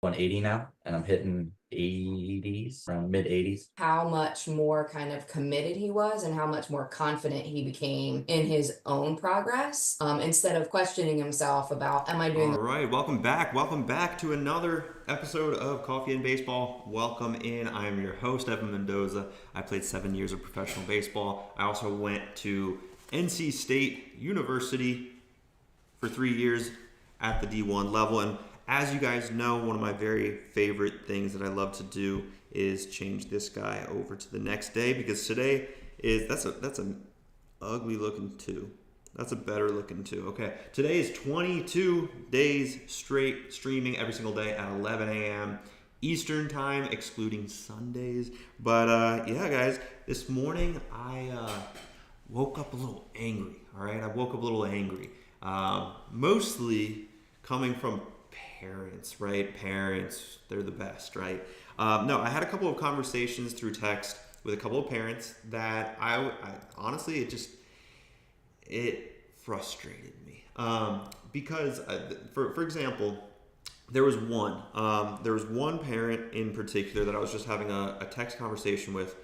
180 now, and I'm hitting 80s, around mid 80s. How much more kind of committed he was and how much more confident he became in his own progress, instead of questioning himself about, am I doing All the right, welcome back. Welcome back to another episode of Coffee and Baseball. Welcome in. I am your host, Evan Mendoza. I played 7 years of professional baseball. I also went to NC State University for 3 years at the D1 level. And as you guys know, one of my very favorite things that I love to do is change this guy over to the next day, because today is that's an ugly looking two. That's a better looking two. Okay, today is 22 days straight streaming every single day at 11 a.m. Eastern time, excluding Sundays. But yeah, guys, this morning I woke up a little angry. All right, I woke up a little angry, mostly coming from parents, right? Parents, they're the best, right? No, I had a couple of conversations through text with a couple of parents that I honestly, it frustrated me, because for example, there was one parent in particular that I was just having a text conversation with.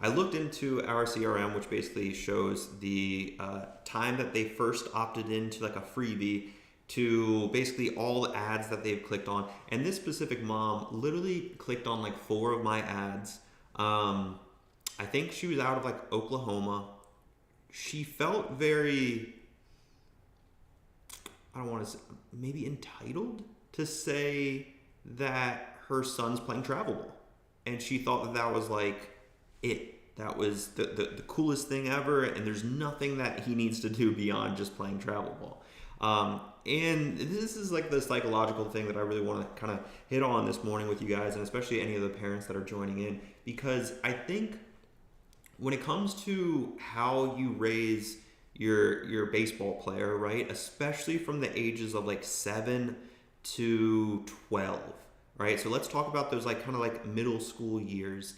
I looked into our CRM, which basically shows the time that they first opted into like a freebie to basically all the ads that they've clicked on. And this specific mom literally clicked on like 4 of my ads. I think she was out of like Oklahoma. She felt very, I don't want to say, maybe entitled to say that her son's playing travel ball. And she thought that that was like it. That was the coolest thing ever, and there's nothing that he needs to do beyond just playing travel ball. And this is like the psychological thing that I really want to kind of hit on this morning with you guys, and especially any of the parents that are joining in, because I think when it comes to how you raise your baseball player, right, especially from the ages of like 7 to 12, right? So let's talk about those like kind of like middle school years.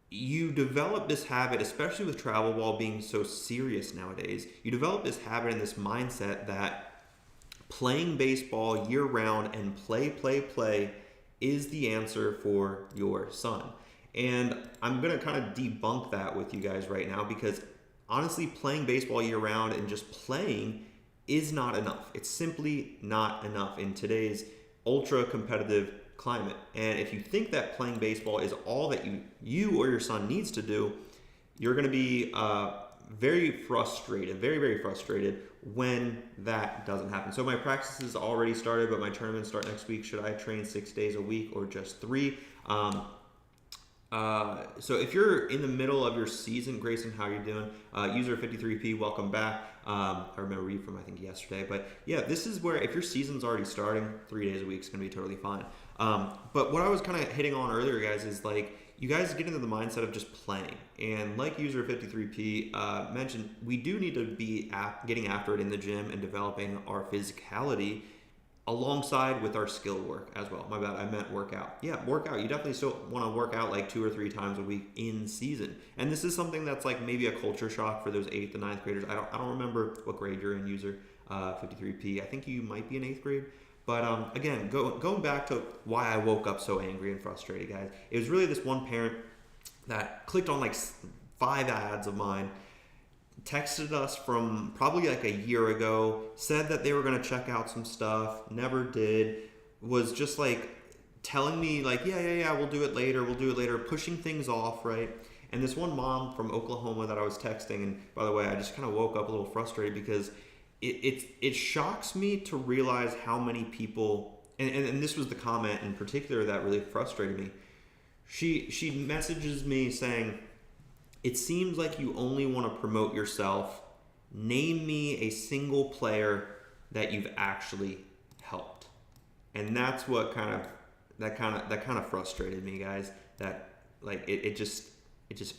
You develop this habit, especially with travel ball being so serious nowadays. You develop this habit and this mindset that playing baseball year round and play is the answer for your son. And I'm going to kind of debunk that with you guys right now, because honestly, playing baseball year round and just playing is not enough. It's simply not enough in today's ultra competitive climate. And if you think that playing baseball is all that you or your son needs to do, you're going to be very frustrated, very frustrated when that doesn't happen. So my practices already started, but my tournaments start next week. Should I train 6 days a week or just 3? So if you're in the middle of your season, Grayson, how are you doing? User 53P, welcome back. I remember you from, I think, yesterday. But yeah, this is where if your season's already starting, 3 days a week is going to be totally fine. But what I was kind of hitting on earlier, guys, is like you guys get into the mindset of just playing. And like user 53P mentioned, we do need to be getting after it in the gym and developing our physicality alongside with our skill work as well. My bad, I meant workout. Yeah, workout. You definitely still want to work out like 2 or 3 times a week in season. And this is something that's like maybe a culture shock for those 8th and 9th graders. I don't remember what grade you're in, user 53P. I think you might be in 8th grade. But again, going back to why I woke up so angry and frustrated, guys. It was really this one parent that clicked on like 5 ads of mine, texted us from probably like a year ago, said that they were going to check out some stuff, never did, was just like telling me like, yeah, we'll do it later, pushing things off, right? And this one mom from Oklahoma that I was texting, and by the way, I just kind of woke up a little frustrated because it shocks me to realize how many people, and this was the comment in particular that really frustrated me. She messages me saying, it seems like you only want to promote yourself. Name me a single player that you've actually helped. And that's what kind of frustrated me, guys. That like it just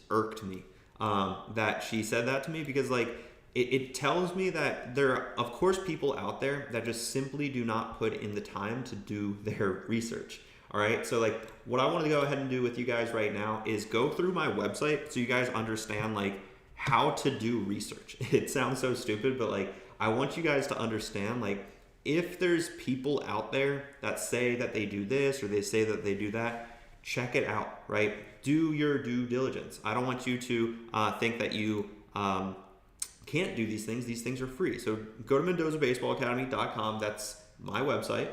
irked me that she said that to me, because like it tells me that there are of course people out there that just simply do not put in the time to do their research. All right, so like what I want to go ahead and do with you guys right now is go through my website so you guys understand like how to do research. It sounds so stupid, but like I want you guys to understand like if there's people out there that say that they do this or they say that they do that, check it out, right? Do your due diligence. I don't want you to think that you can't do these things. These things are free. So go to MendozaBaseballAcademy.com. That's my website.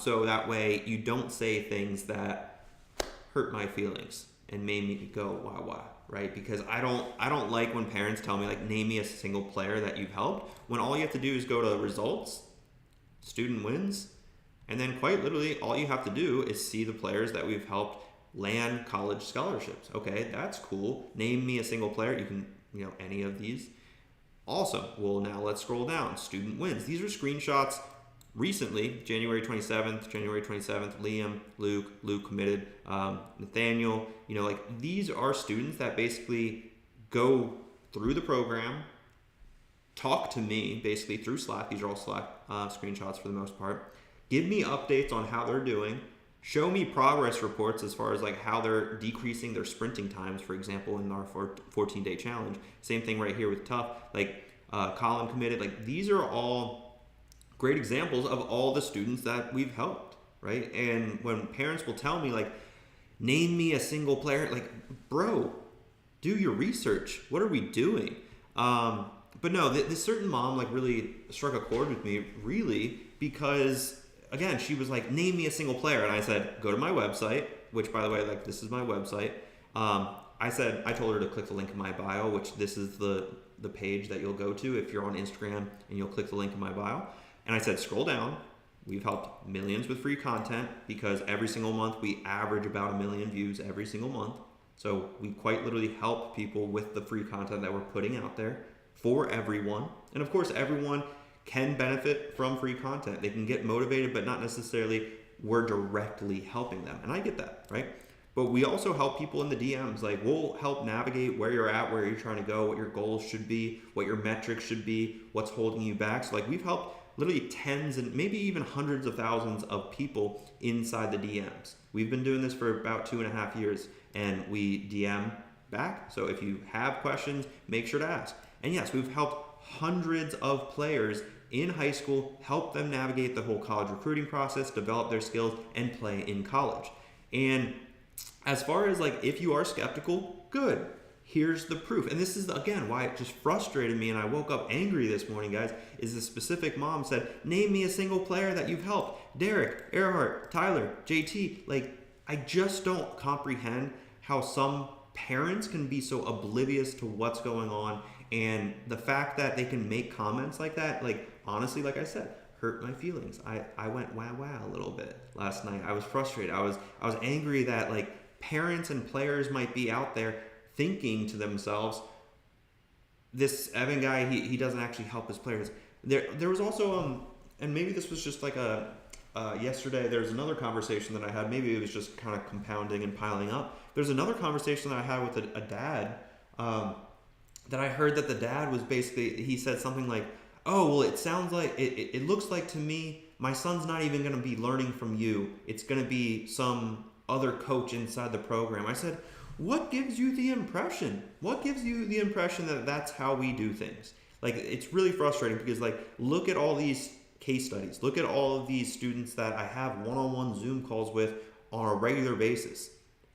So that way you don't say things that hurt my feelings and made me go, why, right? Because I don't like when parents tell me, like, name me a single player that you've helped, when all you have to do is go to results, student wins, and then quite literally all you have to do is see the players that we've helped land college scholarships. Okay, that's cool. Name me a single player. You can, any of these. Awesome. Well, now let's scroll down. Student wins. These are screenshots recently, January 27th, Liam, Luke committed, Nathaniel, these are students that basically go through the program, talk to me basically through Slack. These are all Slack screenshots for the most part. Give me updates on how they're doing. Show me progress reports as far as like how they're decreasing their sprinting times, for example, in our 14-day challenge. Same thing right here with Tough. Like Colin committed. Like, these are all great examples of all the students that we've helped, right? And when parents will tell me, like, name me a single player, like, bro, do your research. What are we doing? But no, this certain mom like really struck a chord with me, really, because again, she was like, name me a single player. And I said, go to my website, which, by the way, like, this is my website. I told her to click the link in my bio, which this is the page that you'll go to if you're on Instagram, and you'll click the link in my bio. And I said, scroll down. We've helped millions with free content because every single month we average about 1 million views every single month. So we quite literally help people with the free content that we're putting out there for everyone. And of course, everyone can benefit from free content. They can get motivated, but not necessarily we're directly helping them. And I get that, right? But we also help people in the DMs. Like, we'll help navigate where you're at, where you're trying to go, what your goals should be, what your metrics should be, what's holding you back. So like, we've helped literally tens and maybe even hundreds of thousands of people inside the DMs. We've been doing this for about 2.5 years, and we DM back. So if you have questions, make sure to ask. And yes, we've helped hundreds of players in high school, help them navigate the whole college recruiting process, develop their skills, and play in college. And as far as like, if you are skeptical, good. Here's the proof. And this is, again, why it just frustrated me and I woke up angry this morning, guys, is a specific mom said, name me a single player that you've helped. Derek, Earhart, Tyler, JT. Like, I just don't comprehend how some parents can be so oblivious to what's going on. And the fact that they can make comments like that, like, honestly, like I said, hurt my feelings. I went wow a little bit last night. I was frustrated. I was angry that like parents and players might be out there thinking to themselves, this Evan guy, he doesn't actually help his players. There was also and maybe this was just like yesterday, there was another conversation that I had. Maybe it was just kind of compounding and piling up. There's another conversation that I had with a dad that I heard that the dad was basically, he said something like, oh, well, it sounds like, it looks like to me, my son's not even going to be learning from you. It's going to be some other coach inside the program. I said, what gives you the impression? What gives you the impression that that's how we do things? Like, it's really frustrating because, like, look at all these case studies. Look at all of these students that I have one-on-one Zoom calls with on a regular basis.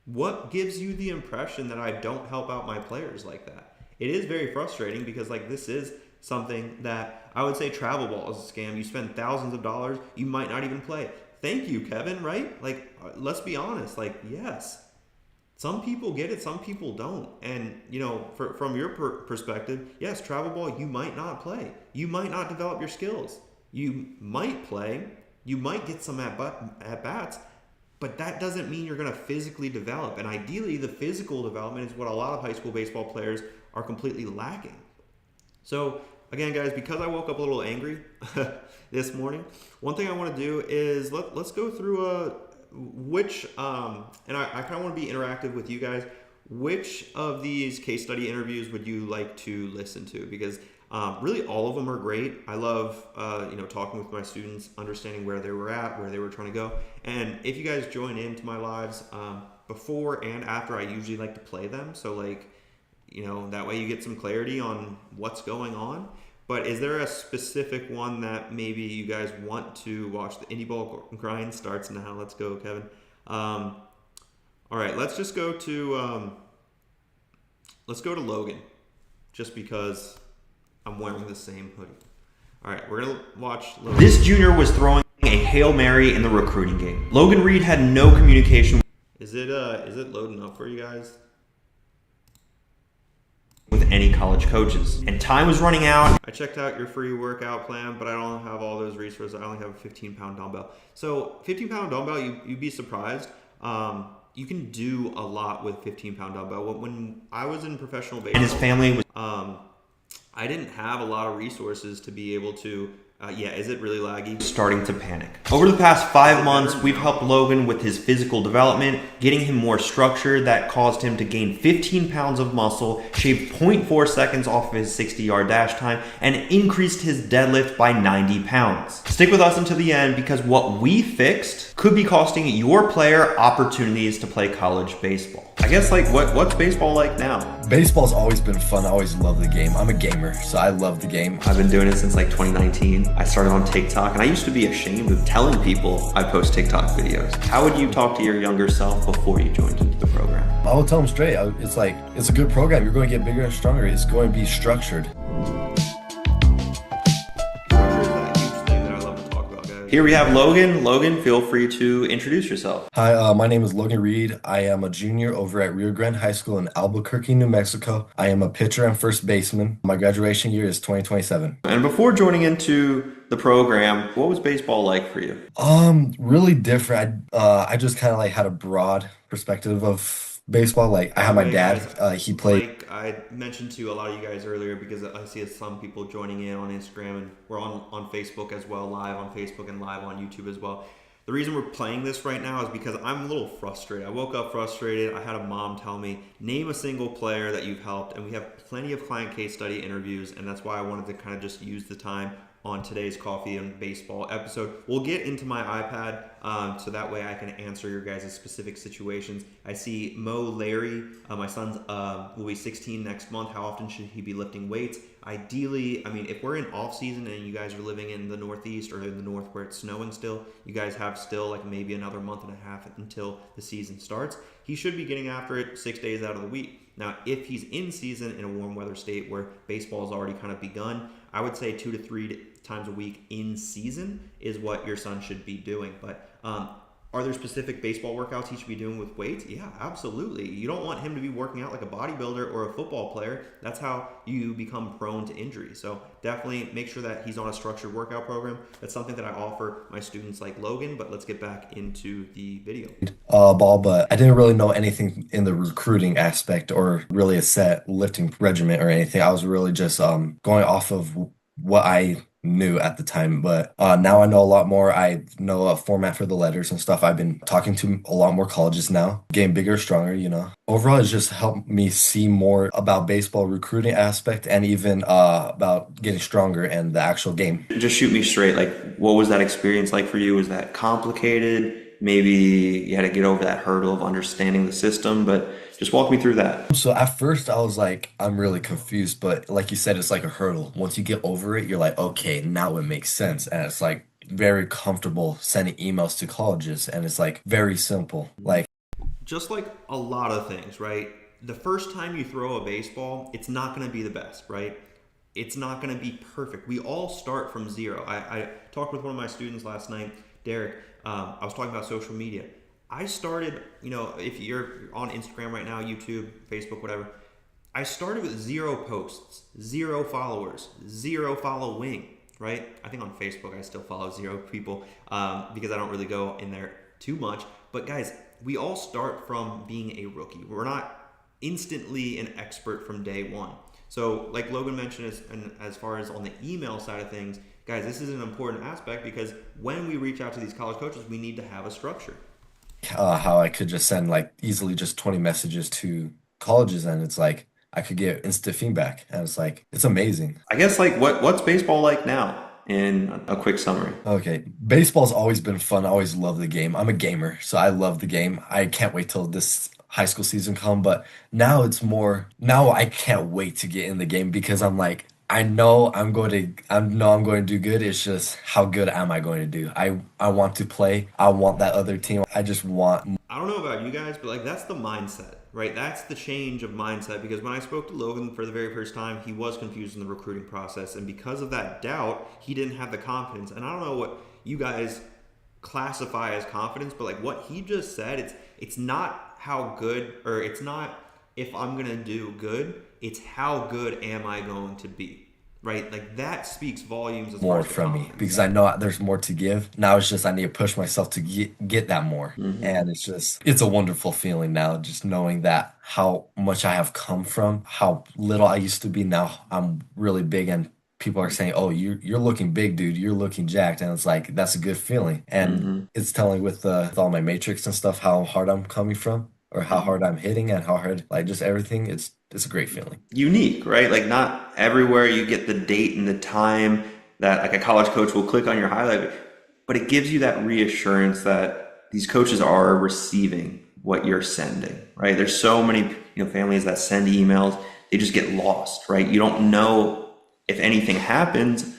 What gives you the impression that I don't help out my players like that? It is very frustrating because, like, this is something that I would say travel ball is a scam. You spend thousands of dollars, you might not even play. Thank you, Kevin, right? Like, let's be honest. Like, yes, some people get it, some people don't. And, you know, from your perspective, yes, travel ball, you might not play. You might not develop your skills. You might play. You might get some at bats, but that doesn't mean you're going to physically develop. And ideally, the physical development is what a lot of high school baseball players are completely lacking. So again, guys, because I woke up a little angry this morning, one thing I want to do is let's go through which, and I kind of want to be interactive with you guys. Which of these case study interviews would you like to listen to? Because really all of them are great. I love, talking with my students, understanding where they were at, where they were trying to go. And if you guys join into my lives before and after, I usually like to play them. So like, that way you get some clarity on what's going on. But is there a specific one that maybe you guys want to watch? The indie ball grind starts now. Let's go, Kevin. All right, let's just go to Logan, just because I'm wearing the same hoodie. All right, we're gonna watch Logan. This junior was throwing a Hail Mary in the recruiting game. Logan Reed had no communication. Is it loading up for you guys? With any college coaches, and time was running out. I checked out your free workout plan, but I don't have all those resources. I only have a 15-pound dumbbell. So 15-pound dumbbell, you'd be surprised. You can do a lot with 15-pound dumbbell. When I was in professional baseball, and his family was, I didn't have a lot of resources to be able to. Is it really laggy? Starting to panic. Over the past 5 months, we've helped Logan with his physical development, getting him more structure that caused him to gain 15 pounds of muscle, shaved 0.4 seconds off of his 60-yard dash time, and increased his deadlift by 90 pounds. Stick with us until the end, because what we fixed could be costing your player opportunities to play college baseball. I guess, what's baseball like now? Baseball's always been fun. I always love the game. I'm a gamer, so I love the game. I've been doing it since 2019. I started on TikTok, and I used to be ashamed of telling people I post TikTok videos. How would you talk to your younger self before you joined into the program? I will tell them straight. It's a good program. You're going to get bigger and stronger. It's going to be structured. Here we have Logan. Logan, feel free to introduce yourself. Hi, my name is Logan Reed. I am a junior over at Rio Grande High School in Albuquerque, New Mexico. I am a pitcher and first baseman. My graduation year is 2027. And before joining into the program, what was baseball like for you? Really different. I just kind of had a broad perspective of baseball. I had my dad, he played. Like I mentioned to a lot of you guys earlier, because I see some people joining in on Instagram, and we're on Facebook as well, live on Facebook and live on YouTube as well. The reason we're playing this right now is because I'm a little frustrated. I woke up frustrated. I had a mom tell me, name a single player that you've helped, and we have plenty of client case study interviews, and that's why I wanted to kind of just use the time on today's Coffee and Baseball episode. We'll get into my iPad so that way I can answer your guys' specific situations. I see Mo Larry, my son's will be 16 next month. How often should he be lifting weights? Ideally, if we're in off season and you guys are living in the Northeast or in the North where it's snowing still, you guys have still maybe another month and a half until the season starts. He should be getting after it 6 days out of the week. Now, if he's in season in a warm weather state where baseball has already kind of begun, I would say 2 to 3 times a week in season is what your son should be doing. But are there specific baseball workouts he should be doing with weights? Yeah, absolutely. You don't want him to be working out like a bodybuilder or a football player. That's how you become prone to injury. So definitely make sure that he's on a structured workout program. That's something that I offer my students like Logan, but let's get back into the video. Ball, but I didn't really know anything in the recruiting aspect or really a set lifting regimen or anything. I was really just going off of what I knew at the time, but now I know a lot more. I know a format for the letters and stuff. I've been talking to a lot more colleges now, getting bigger, stronger. Overall, it's just helped me see more about baseball recruiting aspect and even about getting stronger and the actual game. Just shoot me straight. What was that experience like for you? Was that complicated? Maybe you had to get over that hurdle of understanding the system, but just walk me through that. So at first I was I'm really confused, but like you said, it's like a hurdle. Once you get over it, you're like, okay, now it makes sense. And it's very comfortable sending emails to colleges, and it's very simple. Just like a lot of things, right? The first time you throw a baseball, it's not going to be the best, right? It's not going to be perfect. We all start from zero. I talked with one of my students last night, Derek. I was talking about social media. I started, if you're on Instagram right now, YouTube, Facebook, whatever, I started with 0 posts, 0 followers, 0 following, right? I think on Facebook I still follow 0 people because I don't really go in there too much. But guys, we all start from being a rookie. We're not instantly an expert from day one. So like Logan mentioned, as far as on the email side of things, guys, this is an important aspect because when we reach out to these college coaches, we need to have a structure. How I could just send easily just 20 messages to colleges, and it's I could get instant feedback, and it's amazing. I guess what's baseball like now in a quick summary? Okay, baseball's always been fun. I always love the game. I'm a gamer, so I love the game. I can't wait till this high school season come, but now it's more, now I can't wait to get in the game because I'm I know I'm going to do good. It's just how good am I going to do? I want to play. I want that other team. I just want I don't know about you guys, but like that's the mindset, right? That's the change of mindset. Because when I spoke to Logan for the very first time, he was confused in the recruiting process, and because of that doubt, he didn't have the confidence. And I don't know what you guys classify as confidence, but like what he just said, it's not how good, or it's not if I'm gonna do good, it's how good am I going to be, right? Like that speaks volumes as far more as the from me confidence. because I know there's more to give. Now it's just I need to push myself to get that more. And it's a wonderful feeling now just knowing that how much I have come from, how little I used to be. Now I'm really big and people are saying, "Oh, you're looking big, dude. You're looking jacked." And it's like that's a good feeling. And it's telling with all my matrix and stuff how hard I'm coming from or how hard I'm hitting and how hard like just everything. It's a great feeling. Unique, right? Like not everywhere you get the date and the time that like a college coach will click on your highlight, but it gives you that reassurance that these coaches are receiving what you're sending, right? There's so many, families that send emails, they just get lost, right? You don't know if anything happens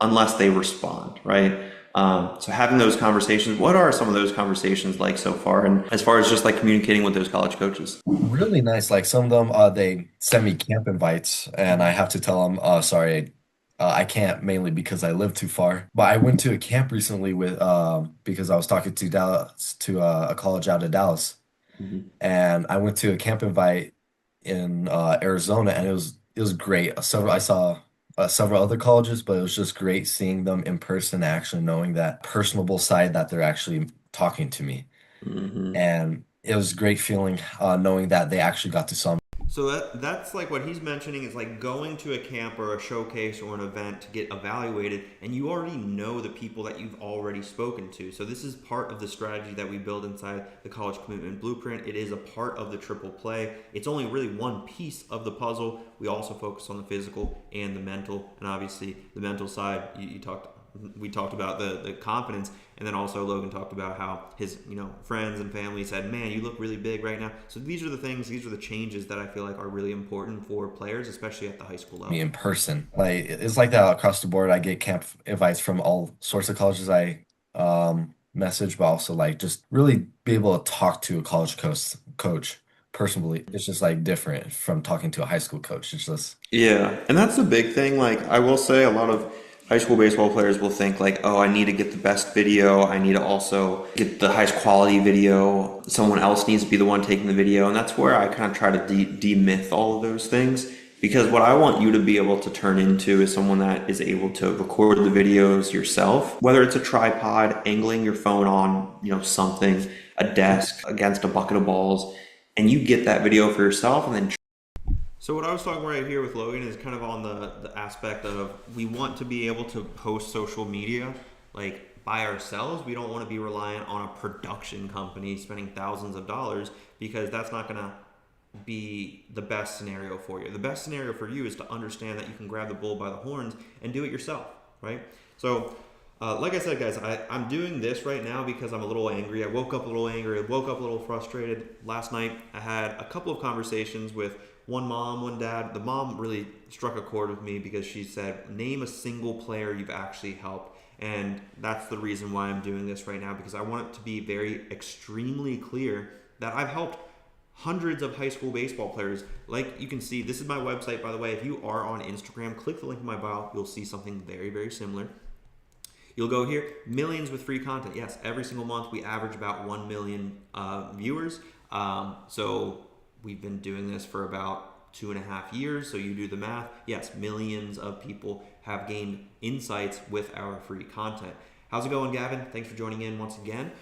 unless they respond, right? So having those conversations, what are some of those conversations like so far? And as far as just like communicating with those college coaches? Really nice. Like some of them, they send me camp invites, and I have to tell them, sorry, I can't mainly because I live too far. But I went to a camp recently with, because I was talking to Dallas to a college out of Dallas, and I went to a camp invite in Arizona, and it was great. Several I saw several other colleges, but it was just great seeing them in person, actually knowing that personable side that they're actually talking to me. And it was a great feeling knowing that they actually got to saw me. So that's like what he's mentioning is like going to a camp or a showcase or an event to get evaluated, and you already know the people that you've already spoken to. So this is part of the strategy that we build inside the College Commitment Blueprint. It is a part of the triple play. It's only really one piece of the puzzle. We also focus on the physical and the mental, and obviously the mental side. We talked about the confidence, and then also Logan talked about how his friends and family said, "Man, you look really big right now." So these are the changes that I feel like are really important for players, especially at the high school level. Me in person. Like it's like that across the board. I get camp invites from all sorts of colleges I message, but also like just really be able to talk to a college coach personally. It's just like different from talking to a high school coach. It's just Yeah, and that's the big thing. Like I will say, a lot of high school baseball players will think like, "Oh, I need to get the best video. I need to also get the highest quality video. Someone else needs to be the one taking the video." And that's where I kind of try to demyth all of those things. Because what I want you to be able to turn into is someone that is able to record the videos yourself, whether it's a tripod, angling your phone on, something, a desk against a bucket of balls, and you get that video for yourself and then. So what I was talking right here with Logan is kind of on the aspect of we want to be able to post social media like by ourselves. We don't want to be reliant on a production company spending thousands of dollars, because that's not going to be the best scenario for you. The best scenario for you is to understand that you can grab the bull by the horns and do it yourself, right? So like I said, guys, I'm doing this right now because I'm a little angry. I woke up a little angry. I woke up a little frustrated. Last night, I had a couple of conversations with one mom, one dad. The mom really struck a chord with me because she said, "Name a single player you've actually helped." And that's the reason why I'm doing this right now, because I want it to be very extremely clear that I've helped hundreds of high school baseball players. Like you can see, this is my website, by the way. If you are on Instagram, click the link in my bio. You'll see something very, very similar. You'll go here, millions with free content. Yes, every single month we average about 1 million viewers. So we've been doing this for about 2.5 years. So you do the math. Yes, millions of people have gained insights with our free content. How's it going, Gavin? Thanks for joining in once again.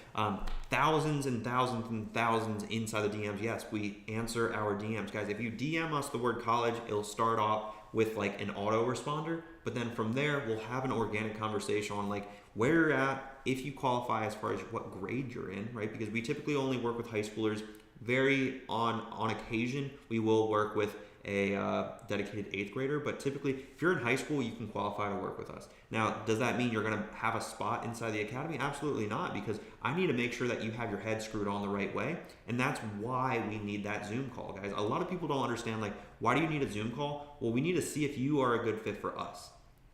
Thousands and thousands and thousands inside the DMs. Yes, we answer our DMs. Guys, if you DM us the word college, it'll start off with like an autoresponder, but then from there we'll have an organic conversation on like where you're at, if you qualify as far as what grade you're in, right? Because we typically only work with high schoolers. Very on occasion we will work with a dedicated 8th grader, but typically if you're in high school, you can qualify to work with us. Now, does that mean you're going to have a spot inside the academy? Absolutely not, because I need to make sure that you have your head screwed on the right way, and that's why we need that Zoom call, guys. A lot of people don't understand, like, why do you need a Zoom call? Well, we need to see if you are a good fit for us,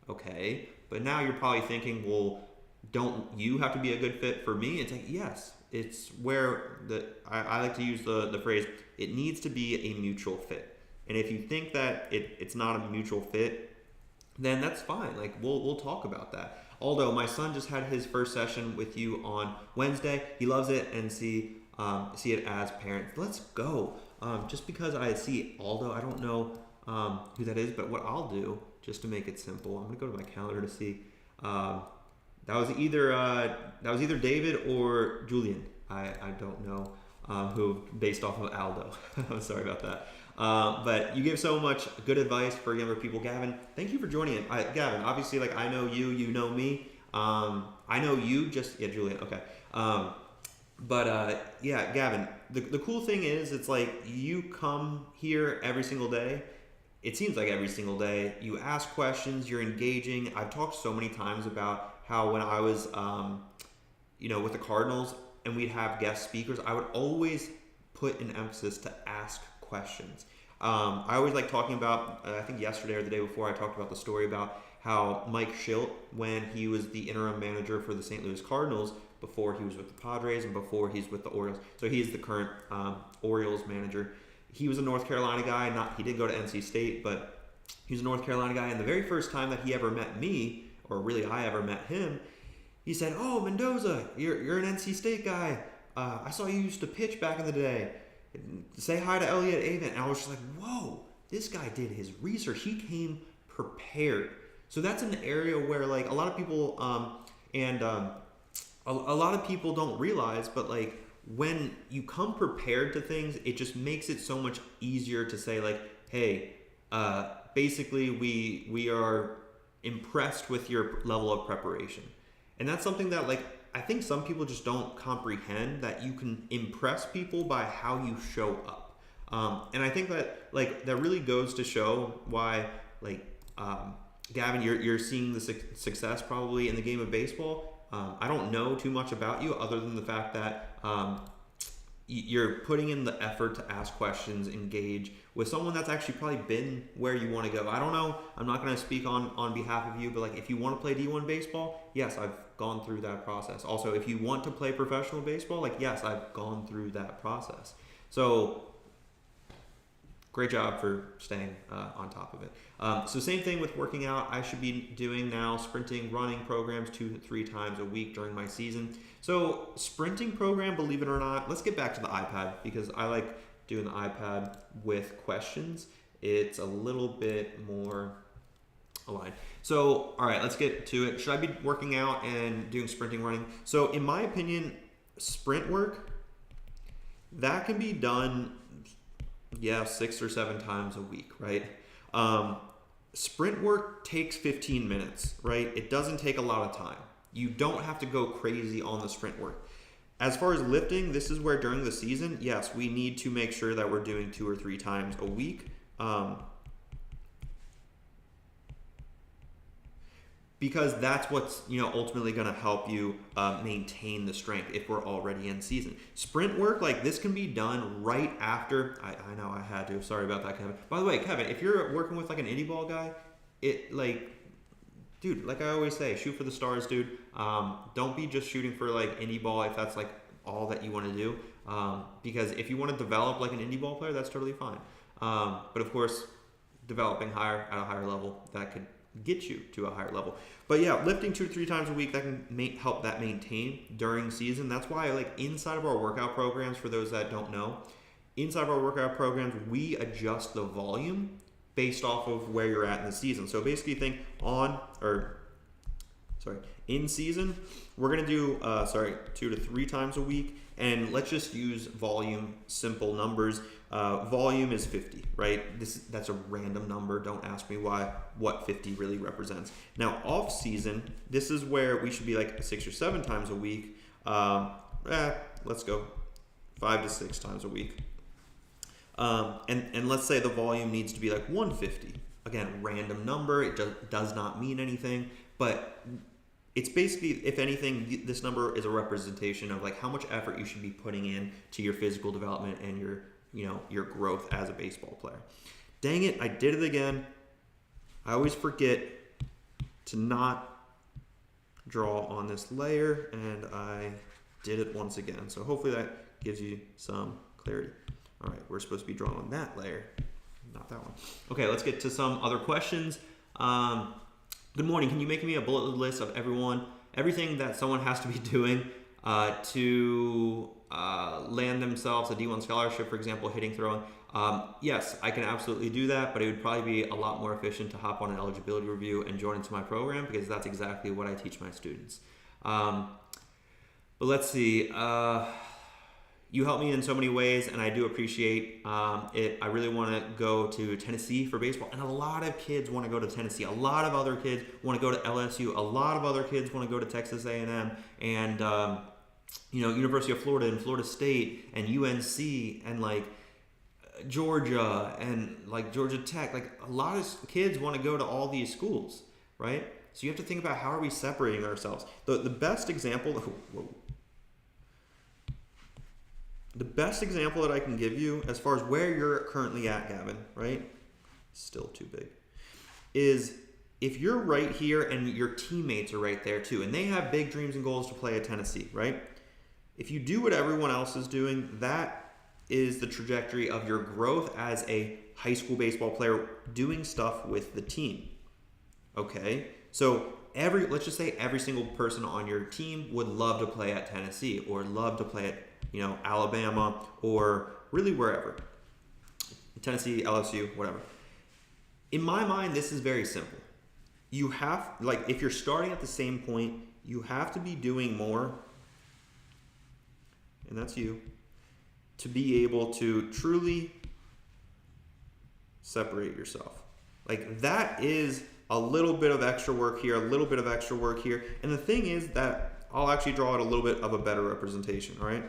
okay? But now you're probably thinking, well, don't you have to be a good fit for me? It's like, yes. It's where I like to use the phrase, it needs to be a mutual fit. And if you think that it's not a mutual fit, then that's fine. Like, we'll talk about that. Although my son just had his first session with you on Wednesday. He loves it, and see it as parents. Let's go. Just because I see Aldo, I don't know who that is, but what I'll do, just to make it simple, I'm gonna go to my calendar to see. That was either David or Julian. I don't know who, based off of Aldo. I'm sorry about that. But you give so much good advice for younger people. Gavin, thank you for joining in. Gavin, obviously, like, I know you, you know me. I know you Julian, okay. Yeah, Gavin, the cool thing is, it's like, you come here every single day. It seems like every single day. You ask questions, you're engaging. I've talked so many times about how when I was, with the Cardinals and we'd have guest speakers, I would always put an emphasis to ask questions. I always like talking about, I think yesterday or the day before, I talked about the story about how Mike Schilt, when he was the interim manager for the St. Louis Cardinals, before he was with the Padres and before he's with the Orioles, so he's the current Orioles manager. He was a North Carolina guy. He didn't go to NC State, but he was a North Carolina guy. And the very first time that he ever met me, or really I ever met him, he said, "Oh, Mendoza, you're an NC State guy. I saw you used to pitch back in the day. Say hi to Elliot Avent." And I was just like, whoa, this guy did his research. He came prepared. So that's an area where, like, a lot of people a lot of people don't realize, but, like, when you come prepared to things, it just makes it so much easier to say, like, hey, basically we are impressed with your level of preparation. And that's something that, like, I think some people just don't comprehend, that you can impress people by how you show up. And I think that, like, that really goes to show why, like, Gavin, you're seeing the success probably in the game of baseball. I don't know too much about you other than the fact that you're putting in the effort to ask questions, engage with someone that's actually probably been where you want to go. I don't know. I'm not going to speak on behalf of you, but, like, if you want to play D1 baseball, yes, I've gone through that process. Also, if you want to play professional baseball, like, yes, I've gone through that process. So great job for staying on top of it. So same thing with working out. I should be doing now sprinting, running programs 2 to 3 times a week during my season. So sprinting program, believe it or not, let's get back to the iPad, because I like doing the iPad with questions. It's a little bit more aligned. So, all right, let's get to it. Should I be working out and doing sprinting, running? So in my opinion, sprint work, that can be done, 6 or 7 times a week, right? Sprint work takes 15 minutes, right? It doesn't take a lot of time. You don't have to go crazy on the sprint work. As far as lifting, this is where during the season, yes, we need to make sure that we're doing 2 or 3 times a week. Because that's what's ultimately going to help you maintain the strength if we're already in season. Sprint work, like, this can be done right after. I know I had to. Sorry about that, Kevin. By the way, Kevin, if you're working with, like, an indie ball guy, dude, like I always say, shoot for the stars, dude. Don't be just shooting for, like, indie ball if that's, like, all that you want to do. Because if you want to develop like an indie ball player, that's totally fine. But of course, developing at a higher level, that could get you to a higher level. But yeah, lifting 2 to 3 times a week, that can help that maintain during season. That's why, like, inside of our workout programs, for those that don't know, inside of our workout programs, we adjust the volume based off of where you're at in the season. So basically think in season, we're going to do 2 to 3 times a week, and let's just use volume, simple numbers. Volume is 50, right? That's a random number. Don't ask me what 50 really represents. Now, off season, this is where we should be like 6 or 7 times a week. Let's go 5 to 6 times a week. And let's say the volume needs to be like 150. Again, random number. It does not mean anything, but it's basically, if anything, this number is a representation of like how much effort you should be putting in to your physical development and your growth as a baseball player. Dang it, I did it again. I always forget to not draw on this layer, and I did it once again. So hopefully that gives you some clarity. All right, we're supposed to be drawing on that layer, not that one. Okay, let's get to some other questions. Good morning. Can you make me a bullet list of everything that someone has to be doing to land themselves a D1 scholarship, for example, hitting, throwing? Yes, I can absolutely do that, but it would probably be a lot more efficient to hop on an eligibility review and join into my program, because that's exactly what I teach my students. But let's see. You help me in so many ways, and I do appreciate it. I really want to go to Tennessee for baseball, and a lot of kids want to go to Tennessee. A lot of other kids want to go to LSU. A lot of other kids want to go to Texas A&M and University of Florida and Florida State and UNC and like Georgia and like Georgia Tech. Like a lot of kids want to go to all these schools, right? So you have to think about, how are we separating ourselves? The best example. The best example that I can give you, as far as where you're currently at, Gavin, right? Still too big. Is if you're right here and your teammates are right there too, and they have big dreams and goals to play at Tennessee, right? If you do what everyone else is doing, that is the trajectory of your growth as a high school baseball player doing stuff with the team. Okay? So let's just say every single person on your team would love to play at Tennessee or love to play at Alabama, or really wherever. Tennessee, LSU, whatever. In my mind, this is very simple. You have, if you're starting at the same point, you have to be doing more, and that's you, to be able to truly separate yourself. Like, that is a little bit of extra work here, a little bit of extra work here. And the thing is that I'll actually draw out a little bit of a better representation, all right?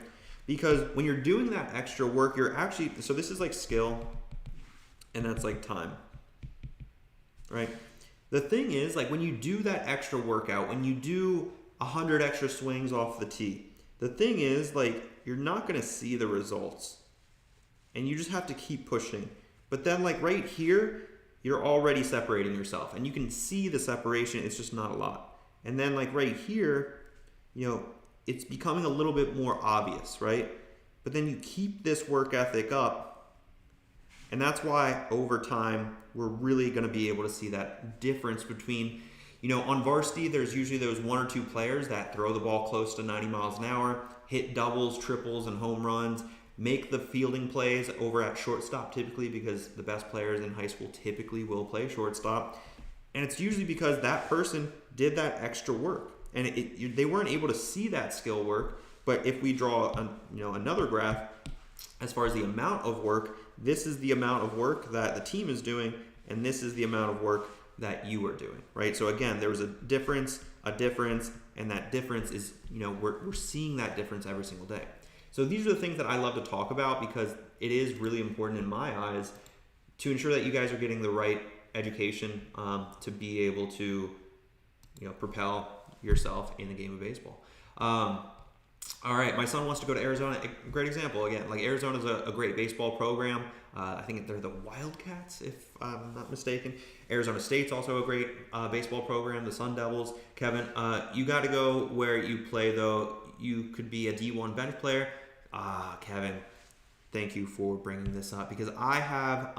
Because when you're doing that extra work, you're actually, so this is like skill, and that's like time, right? The thing is, like, when you do that extra workout, when you do 100 extra swings off the tee, the thing is, like, you're not going to see the results, and you just have to keep pushing. But then, like, right here, you're already separating yourself, and you can see the separation. It's just not a lot. And then, like, right here, it's becoming a little bit more obvious, right? But then you keep this work ethic up, and that's why over time we're really going to be able to see that difference between, on varsity there's usually those one or two players that throw the ball close to 90 miles an hour, hit doubles, triples, and home runs, make the fielding plays over at shortstop typically, because the best players in high school typically will play shortstop, and it's usually because that person did that extra work. And they weren't able to see that skill work. But if we draw another graph, as far as the amount of work, this is the amount of work that the team is doing, and this is the amount of work that you are doing, right? So again, there was a difference, and that difference is, we're seeing that difference every single day. So these are the things that I love to talk about, because it is really important in my eyes to ensure that you guys are getting the right education to be able to, propel yourself in the game of baseball. All right, my son wants to go to Arizona. A great example, again, like Arizona's a great baseball program. I think they're the Wildcats, if I'm not mistaken. Arizona State's also a great baseball program, the Sun Devils. Kevin, you got to go where you play, though. You could be a D1 bench player. Kevin, thank you for bringing this up, because I have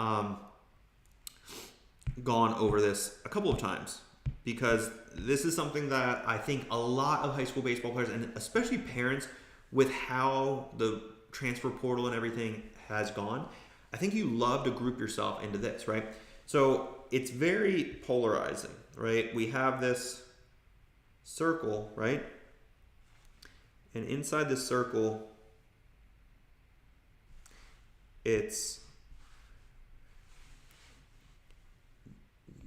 gone over this a couple of times, because this is something that I think a lot of high school baseball players, and especially parents, with how the transfer portal and everything has gone, I think you love to group yourself into this, right? So it's very polarizing, right? We have this circle, right? And inside this circle, it's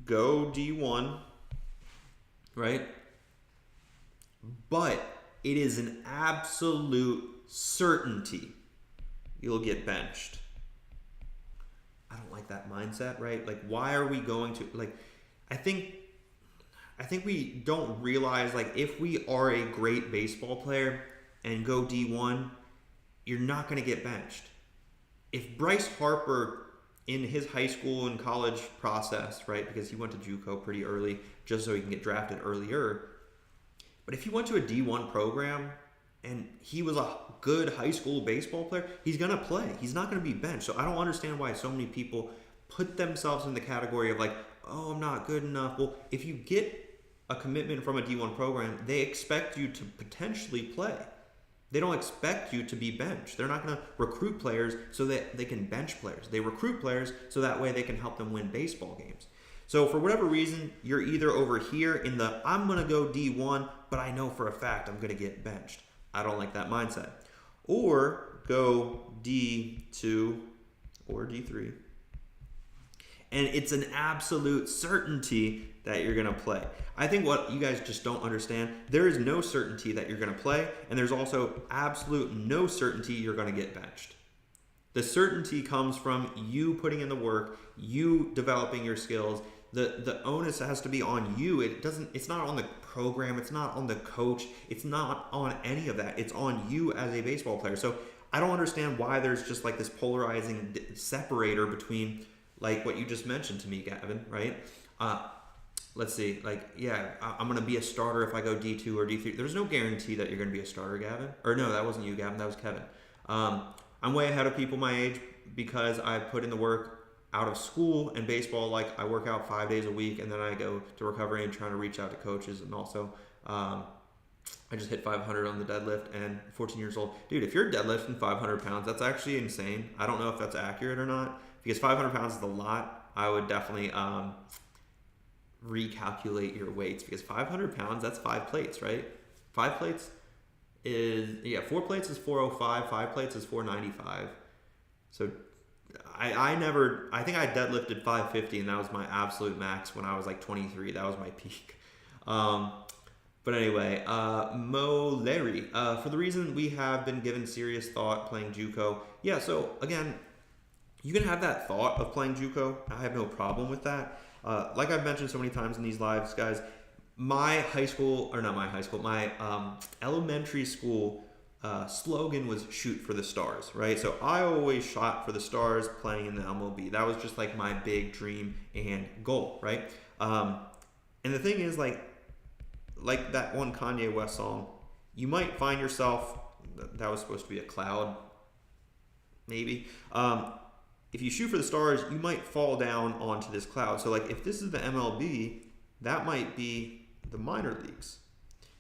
go D1, right? But it is an absolute certainty you'll get benched. I don't like that mindset, right? Like, why are we going to, like, I think we don't realize, like, if we are a great baseball player and go D1, you're not going to get benched. If Bryce Harper in his high school and college process, right, because he went to JUCO pretty early just so he can get drafted earlier, but if he went to a D1 program and he was a good high school baseball player, he's going to play. He's not going to be benched. So I don't understand why so many people put themselves in the category of like, oh, I'm not good enough. Well, if you get a commitment from a D1 program, they expect you to potentially play. They don't expect you to be benched. They're not going to recruit players so that they can bench players. They recruit players so that way they can help them win baseball games. So for whatever reason, you're either over here in the I'm going to go D1, but I know for a fact I'm going to get benched. I don't like that mindset. Or go D2 or D3. And it's an absolute certainty that you're going to play. I think what you guys just don't understand, there is no certainty that you're going to play, and there's also absolute no certainty you're going to get benched. The certainty comes from you putting in the work, you developing your skills. The onus has to be on you. It's not on the program, it's not on the coach, it's not on any of that. It's on you as a baseball player. So I don't understand why there's just like this polarizing separator between like what you just mentioned to me, Gavin, right? Let's see, like, yeah, I'm going to be a starter if I go D2 or D3. There's no guarantee that you're going to be a starter, Gavin. Or no, that wasn't you, Gavin, that was Kevin. I'm way ahead of people my age because I put in the work out of school and baseball. Like, I work out 5 days a week, and then I go to recovery and trying to reach out to coaches. And also, I just hit 500 on the deadlift and 14 years old. Dude, if you're deadlifting 500 pounds, that's actually insane. I don't know if that's accurate or not, because 500 pounds is a lot. I would definitely recalculate your weights, because 500 pounds, that's 5 plates, right? 5 plates is, 4 plates is 405, 5 plates is 495. So I think I deadlifted 550, and that was my absolute max when I was like 23. That was my peak. But anyway, Mo Larry, for the reason we have been given serious thought playing JUCO. Yeah, so again, you can have that thought of playing JUCO. I have no problem with that. Like I've mentioned so many times in these lives, guys, my elementary school slogan was shoot for the stars, right? So I always shot for the stars playing in the MLB. That was just like my big dream and goal, right? And the thing is, like that one Kanye West song, you might find yourself, that was supposed to be a cloud, maybe. If you shoot for the stars, you might fall down onto this cloud. So like if this is the MLB, that might be the minor leagues.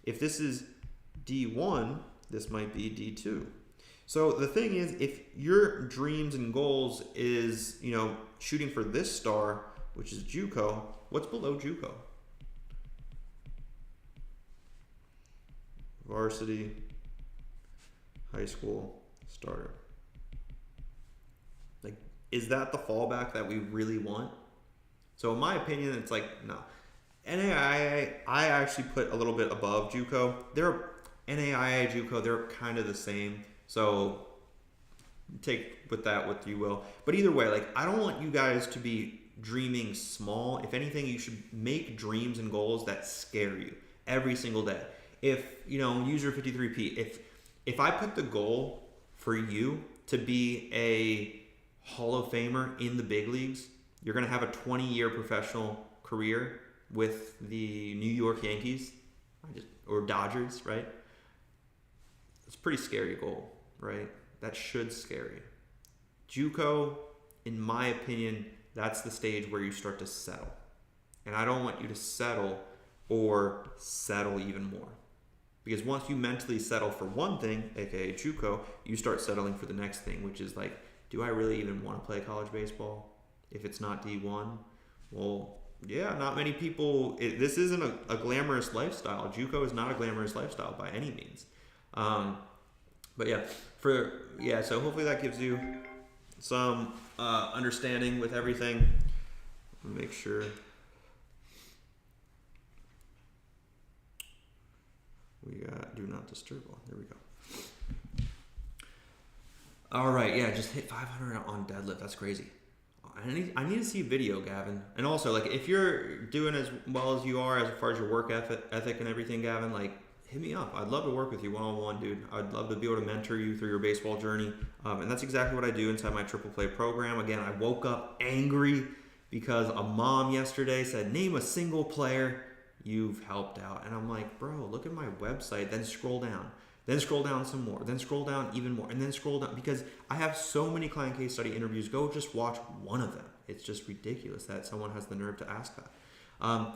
If this is D1, this might be D2. So the thing is, if your dreams and goals is, shooting for this star, which is JUCO, what's below JUCO? Varsity, high school, starter. Like, is that the fallback that we really want? So in my opinion, it's like, no. NAIA, I actually put a little bit above JUCO. NAIA, JUCO, they're kind of the same. So take with that what you will. But either way, like, I don't want you guys to be dreaming small. If anything, you should make dreams and goals that scare you every single day. If, use your 53P, if I put the goal for you to be a Hall of Famer in the big leagues, you're going to have a 20-year professional career with the New York Yankees or Dodgers, right? It's a pretty scary goal, right? That should scare you. JUCO, in my opinion, that's the stage where you start to settle. And I don't want you to settle or settle even more. Because once you mentally settle for one thing, aka JUCO, you start settling for the next thing, which is like, do I really even want to play college baseball if it's not D1? Well, yeah, not many people. This isn't a glamorous lifestyle. JUCO is not a glamorous lifestyle by any means. But yeah, so hopefully that gives you some understanding with everything. Make sure we got do not disturb on. There we go. All right, yeah, just hit 500 on deadlift. That's crazy. I need to see video, Gavin. And also, like, if you're doing as well as you are as far as your work ethic and everything, Gavin, like, hit me up. I'd love to work with you one-on-one, dude. I'd love to be able to mentor you through your baseball journey. And that's exactly what I do inside my triple play program. Again, I woke up angry because a mom yesterday said, name a single player you've helped out. And I'm like, bro, look at my website, then scroll down. Then scroll down some more, then scroll down even more, and then scroll down, because I have so many client case study interviews. Go just watch one of them. It's just ridiculous that someone has the nerve to ask that.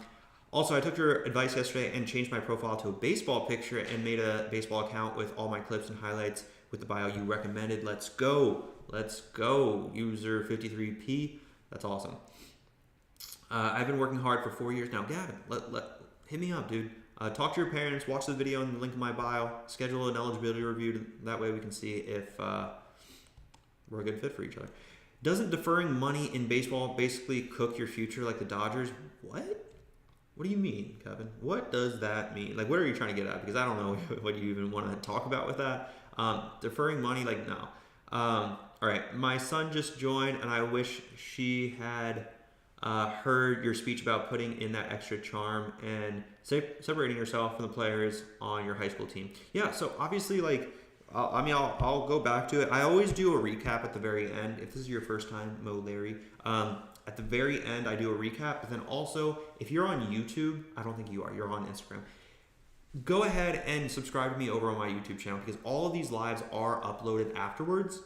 Also, I took your advice yesterday and changed my profile to a baseball picture and made a baseball account with all my clips and highlights with the bio you recommended. Let's go. Let's go. User 53P. That's awesome. I've been working hard for 4 years now. Gavin, hit me up, dude. Talk to your parents, watch the video in the link in my bio, schedule an eligibility review. That way we can see if we're a good fit for each other. Doesn't deferring money in baseball basically cook your future like the Dodgers? What? What do you mean, Kevin? What does that mean? Like, what are you trying to get at? Because I don't know what you even want to talk about with that. Deferring money, like, no. All right, my son just joined, and I wish she had heard your speech about putting in that extra charm and separating yourself from the players on your high school team. Yeah, so obviously, like, I'll go back to it. I always do a recap at the very end. If this is your first time, Mo Larry, at the very end, I do a recap. But then also, if you're on YouTube, I don't think you are. You're on Instagram. Go ahead and subscribe to me over on my YouTube channel, because all of these lives are uploaded afterwards.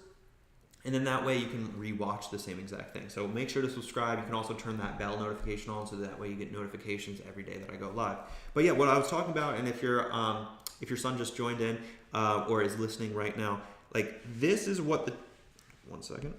And then that way you can rewatch the same exact thing. So make sure to subscribe. You can also turn that bell notification on, so that way you get notifications every day that I go live. But yeah, what I was talking about, and if your son just joined in or is listening right now, like, this is what the, one second.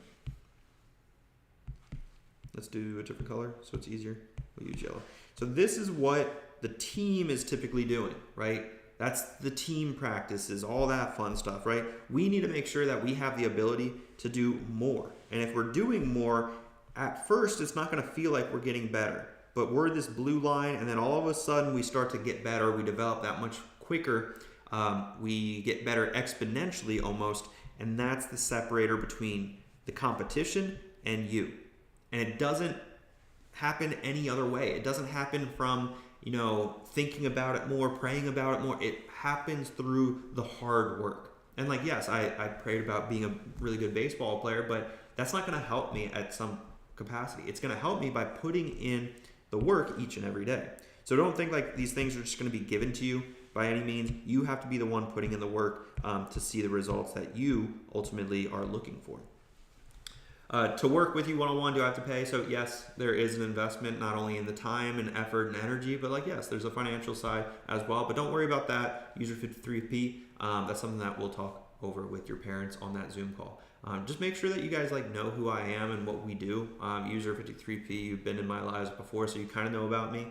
Let's do a different color so it's easier. We'll use yellow. So this is what the team is typically doing, right? That's the team practices, all that fun stuff, right? We need to make sure that we have the ability to do more. And if we're doing more, at first it's not going to feel like we're getting better. But we're this blue line, and then all of a sudden we start to get better. We develop that much quicker. We get better exponentially almost. And that's the separator between the competition and you. And it doesn't happen any other way. It doesn't happen from, thinking about it more, praying about it more. It happens through the hard work. And like, yes, I prayed about being a really good baseball player, but that's not going to help me at some capacity. It's going to help me by putting in the work each and every day. So don't think like these things are just going to be given to you by any means. You have to be the one putting in the work to see the results that you ultimately are looking for. To work with you one-on-one, do I have to pay? So yes, there is an investment, not only in the time and effort and energy, but like, yes, there's a financial side as well. But don't worry about that. User 53P, that's something that we'll talk over with your parents on that Zoom call. Just make sure that you guys like know who I am and what we do. User 53P, you've been in my lives before, so you kind of know about me.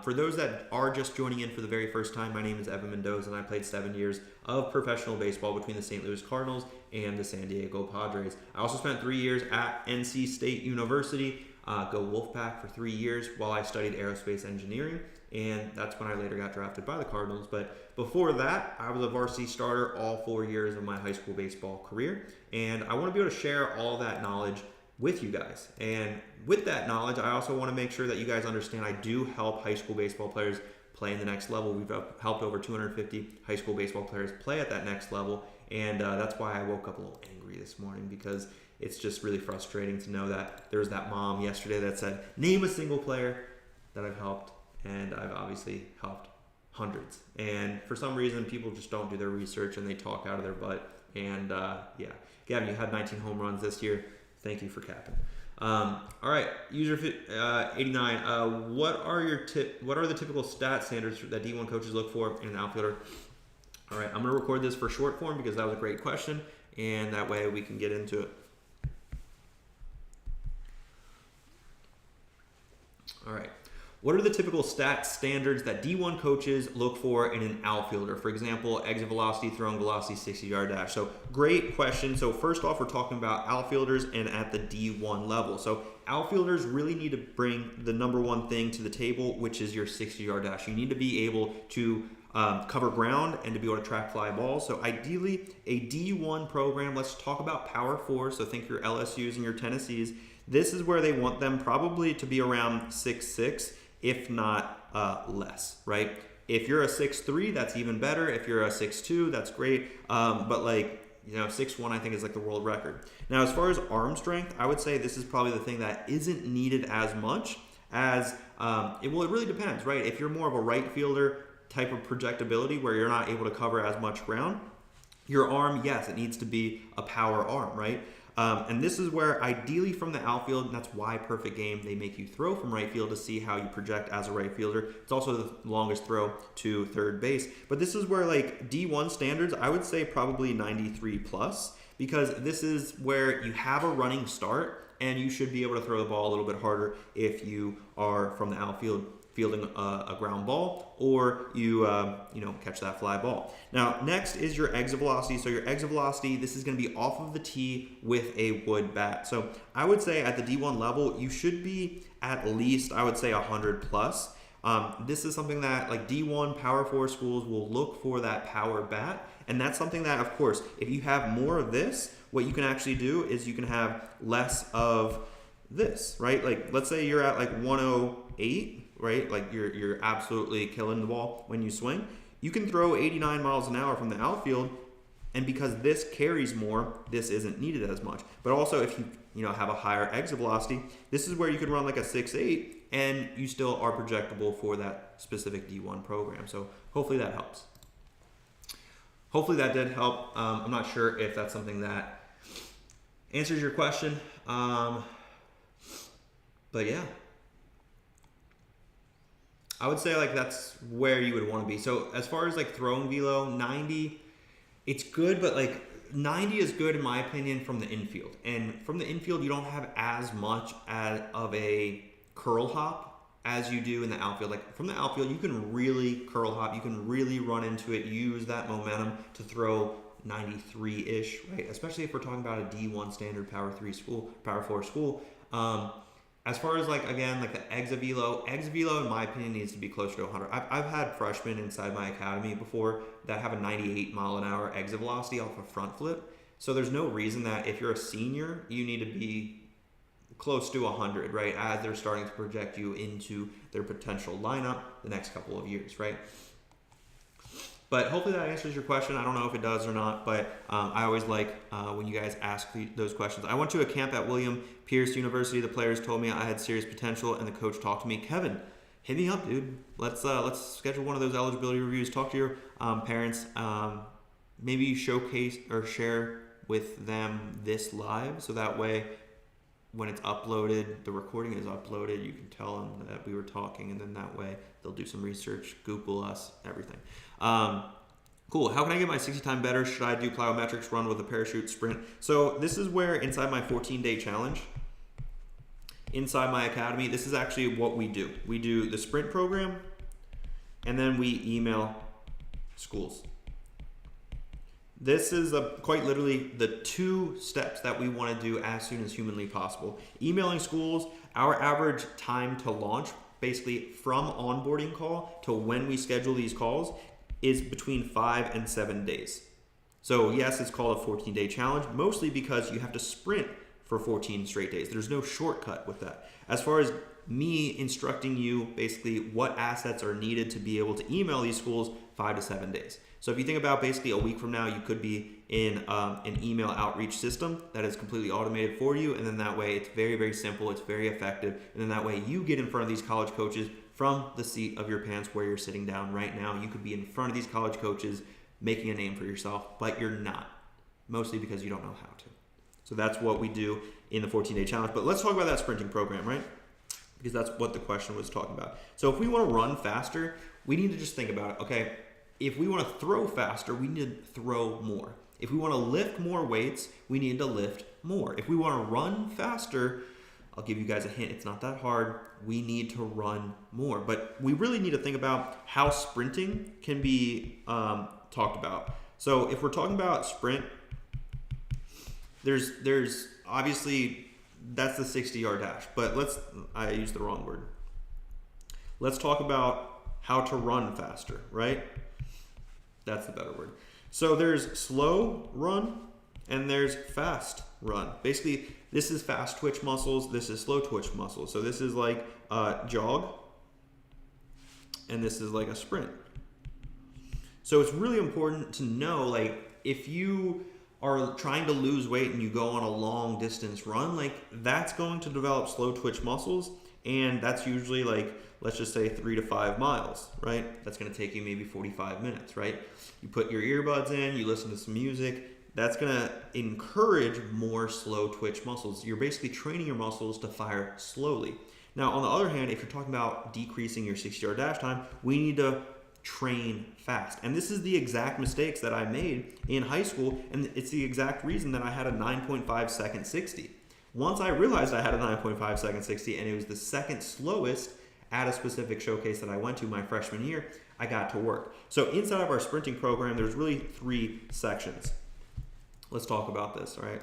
For those that are just joining in for the very first time, my name is Evan Mendoza, and I played 7 years of professional baseball between the St. Louis Cardinals and the San Diego Padres. I also spent 3 years at NC State University, go Wolfpack, for 3 years while I studied aerospace engineering, and that's when I later got drafted by the Cardinals. But before that, I was a varsity starter all 4 years of my high school baseball career, and I want to be able to share all that knowledge with you guys. And with that knowledge, I also want to make sure that you guys understand I do help high school baseball players play in the next level. We've helped over 250 high school baseball players play at that next level, and that's why I woke up a little angry this morning, because it's just really frustrating to know that there was that mom yesterday that said, name a single player that I've helped, and I've obviously helped hundreds. And for some reason, people just don't do their research and they talk out of their butt. And yeah, Gavin, you had 19 home runs this year. Thank you for capping. All right, user 89. What are the typical stat standards that D1 coaches look for in an outfielder? All right, I'm gonna record this for short form because that was a great question, and that way we can get into it. All right. What are the typical stat standards that D1 coaches look for in an outfielder? For example, exit velocity, throwing velocity, 60-yard dash. So great question. So first off, we're talking about outfielders and at the D1 level. So outfielders really need to bring the number one thing to the table, which is your 60-yard dash. You need to be able to cover ground and to be able to track fly balls. So ideally, a D1 program, let's talk about Power 4. So think your LSUs and your Tennessees. This is where they want them probably to be around 6'6", if not less, right? If you're a 6'3", that's even better. If you're a 6'2", that's great. But like, 6'1", I think is like the world record. Now, as far as arm strength, I would say this is probably the thing that isn't needed as much as, it really depends, right? If you're more of a right fielder type of projectability where you're not able to cover as much ground, your arm, yes, it needs to be a power arm, right? And this is where ideally from the outfield, and that's why perfect game, they make you throw from right field to see how you project as a right fielder. It's also the longest throw to third base. But this is where like D1 standards, I would say probably 93 plus, because this is where you have a running start and you should be able to throw the ball a little bit harder if you are from the outfield fielding a ground ball, or you catch that fly ball. Now, next is your exit velocity. So your exit velocity, this is going to be off of the tee with a wood bat. So I would say at the D1 level, you should be at least, I would say 100 plus. This is something that like D1 Power 4 schools will look for, that power bat. And that's something that, of course, if you have more of this, what you can actually do is you can have less of this, right? Like, let's say you're at like 108, right? Like you're absolutely killing the ball when you swing. You can throw 89 miles an hour from the outfield, and because this carries more, this isn't needed as much. But also if you have a higher exit velocity, this is where you could run like a 6'8", and you still are projectable for that specific D1 program. So hopefully that helps. Hopefully that did help. I'm not sure if that's something that answers your question. But yeah, I would say like that's where you would want to be. So as far as like throwing velo, 90, it's good, but like 90 is good in my opinion from the infield. And from the infield, you don't have as much of a curl hop as you do in the outfield. Like from the outfield, you can really curl hop, you can really run into it, use that momentum to throw 93-ish, right? Especially if we're talking about a D1 standard Power 4 school. As far as like, again, like the exit velo in my opinion needs to be closer to 100. I've had freshmen inside my academy before that have a 98 mile an hour exit velocity off a front flip. So there's no reason that if you're a senior, you need to be close to 100, right? As they're starting to project you into their potential lineup the next couple of years, right? But hopefully that answers your question. I don't know if it does or not, but I always like when you guys ask those questions. I went to a camp at William Pierce University. The players told me I had serious potential, and the coach talked to me. Kevin, hit me up, dude. Let's schedule one of those eligibility reviews. Talk to your parents. Maybe showcase or share with them this live, so that way when it's uploaded, the recording is uploaded, you can tell them that we were talking, and then that way they'll do some research, Google us, everything. Cool. How can I get my 60 time better? Should I do plyometrics, run with a parachute, sprint? So this is where inside my 14-day challenge, inside my academy, this is actually what we do. We do the sprint program, and then we email schools. This is quite literally the 2 steps that we want to do as soon as humanly possible. Emailing schools, our average time to launch, basically from onboarding call to when we schedule these calls, is between 5 and 7 days. So yes, it's called a 14-day challenge, mostly because you have to sprint for 14 straight days. There's no shortcut with that. As far as me instructing you basically what assets are needed to be able to email these schools, 5 to 7 days. So if you think about basically a week from now, you could be in an email outreach system that is completely automated for you. And then that way it's very, very simple. It's very effective. And then that way you get in front of these college coaches from the seat of your pants where you're sitting down right now. You could be in front of these college coaches making a name for yourself, but you're not, mostly because you don't know how to. So that's what we do in the 14-day challenge. But let's talk about that sprinting program, right? Because that's what the question was talking about. So if we want to run faster, we need to just think about it. Okay, if we want to throw faster, we need to throw more. If we want to lift more weights, we need to lift more. If we want to run faster, I'll give you guys a hint. It's not that hard. We need to run more. But we really need to think about how sprinting can be talked about. So if we're talking about sprint, there's obviously, that's the 60-yard dash. But I used the wrong word. Let's talk about how to run faster, right? That's the better word. So there's slow run and there's fast run. Basically, this is fast twitch muscles. This is slow twitch muscles. So this is like a jog and this is like a sprint. So it's really important to know, like, if you are trying to lose weight and you go on a long distance run, like that's going to develop slow twitch muscles, and that's usually like, let's just say 3 to 5 miles, right? That's going to take you maybe 45 minutes, right? You put your earbuds in, you listen to some music, that's going to encourage more slow twitch muscles. You're basically training your muscles to fire slowly. Now, on the other hand, if you're talking about decreasing your 60-yard dash time, we need to train fast. And this is the exact mistakes that I made in high school, and it's the exact reason that I had a 9.5 second 60. Once I realized I had a 9.5 second 60 and it was the second slowest at a specific showcase that I went to my freshman year, I got to work. So inside of our sprinting program, there's really 3 sections. Let's talk about this, all right?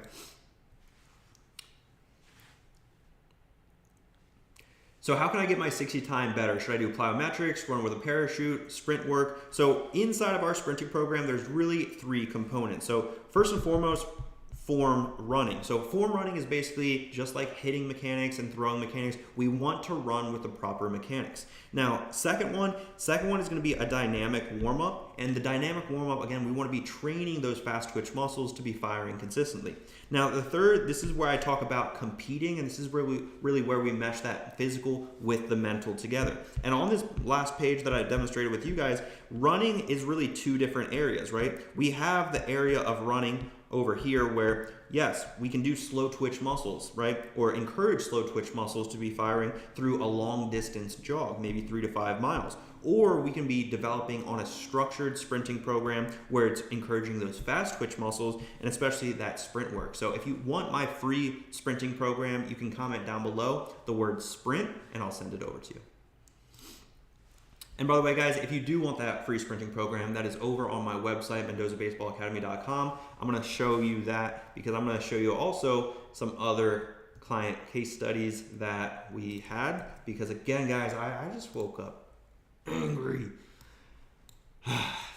So how can I get my 60 time better? Should I do plyometrics, run with a parachute, sprint work? So inside of our sprinting program, there's really 3 components. So first and foremost, form running. So form running is basically just like hitting mechanics and throwing mechanics. We want to run with the proper mechanics. Now, second one is going to be a dynamic warm-up. And the dynamic warm-up, again, we want to be training those fast twitch muscles to be firing consistently. Now, the third, this is where I talk about competing, and this is where we mesh that physical with the mental together. And on this last page that I demonstrated with you guys, running is really 2 different areas, right? We have the area of running over here where, yes, we can do slow twitch muscles, right? Or encourage slow twitch muscles to be firing through a long distance jog, maybe 3 to 5 miles. Or we can be developing on a structured sprinting program where it's encouraging those fast twitch muscles and especially that sprint work. So if you want my free sprinting program, you can comment down below the word sprint and I'll send it over to you. And by the way, guys, if you do want that free sprinting program, that is over on my website, MendozABaseballAcademy.com. I'm going to show you that because I'm going to show you also some other client case studies that we had. Because again, guys, I just woke up angry.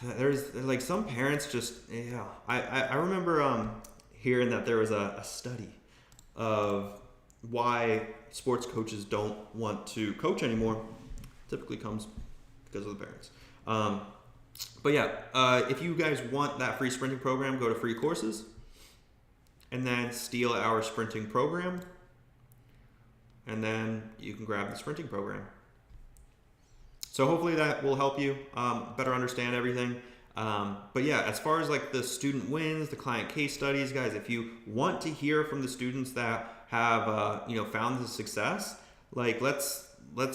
There's like some parents just, yeah. I remember hearing that there was a study of why sports coaches don't want to coach anymore. Typically comes because of the parents. But yeah, if you guys want that free sprinting program, go to free courses and then steal our sprinting program. And then you can grab the sprinting program. So hopefully that will help you better understand everything. But yeah, as far as like the student wins, the client case studies, guys, if you want to hear from the students that have found the success, like let's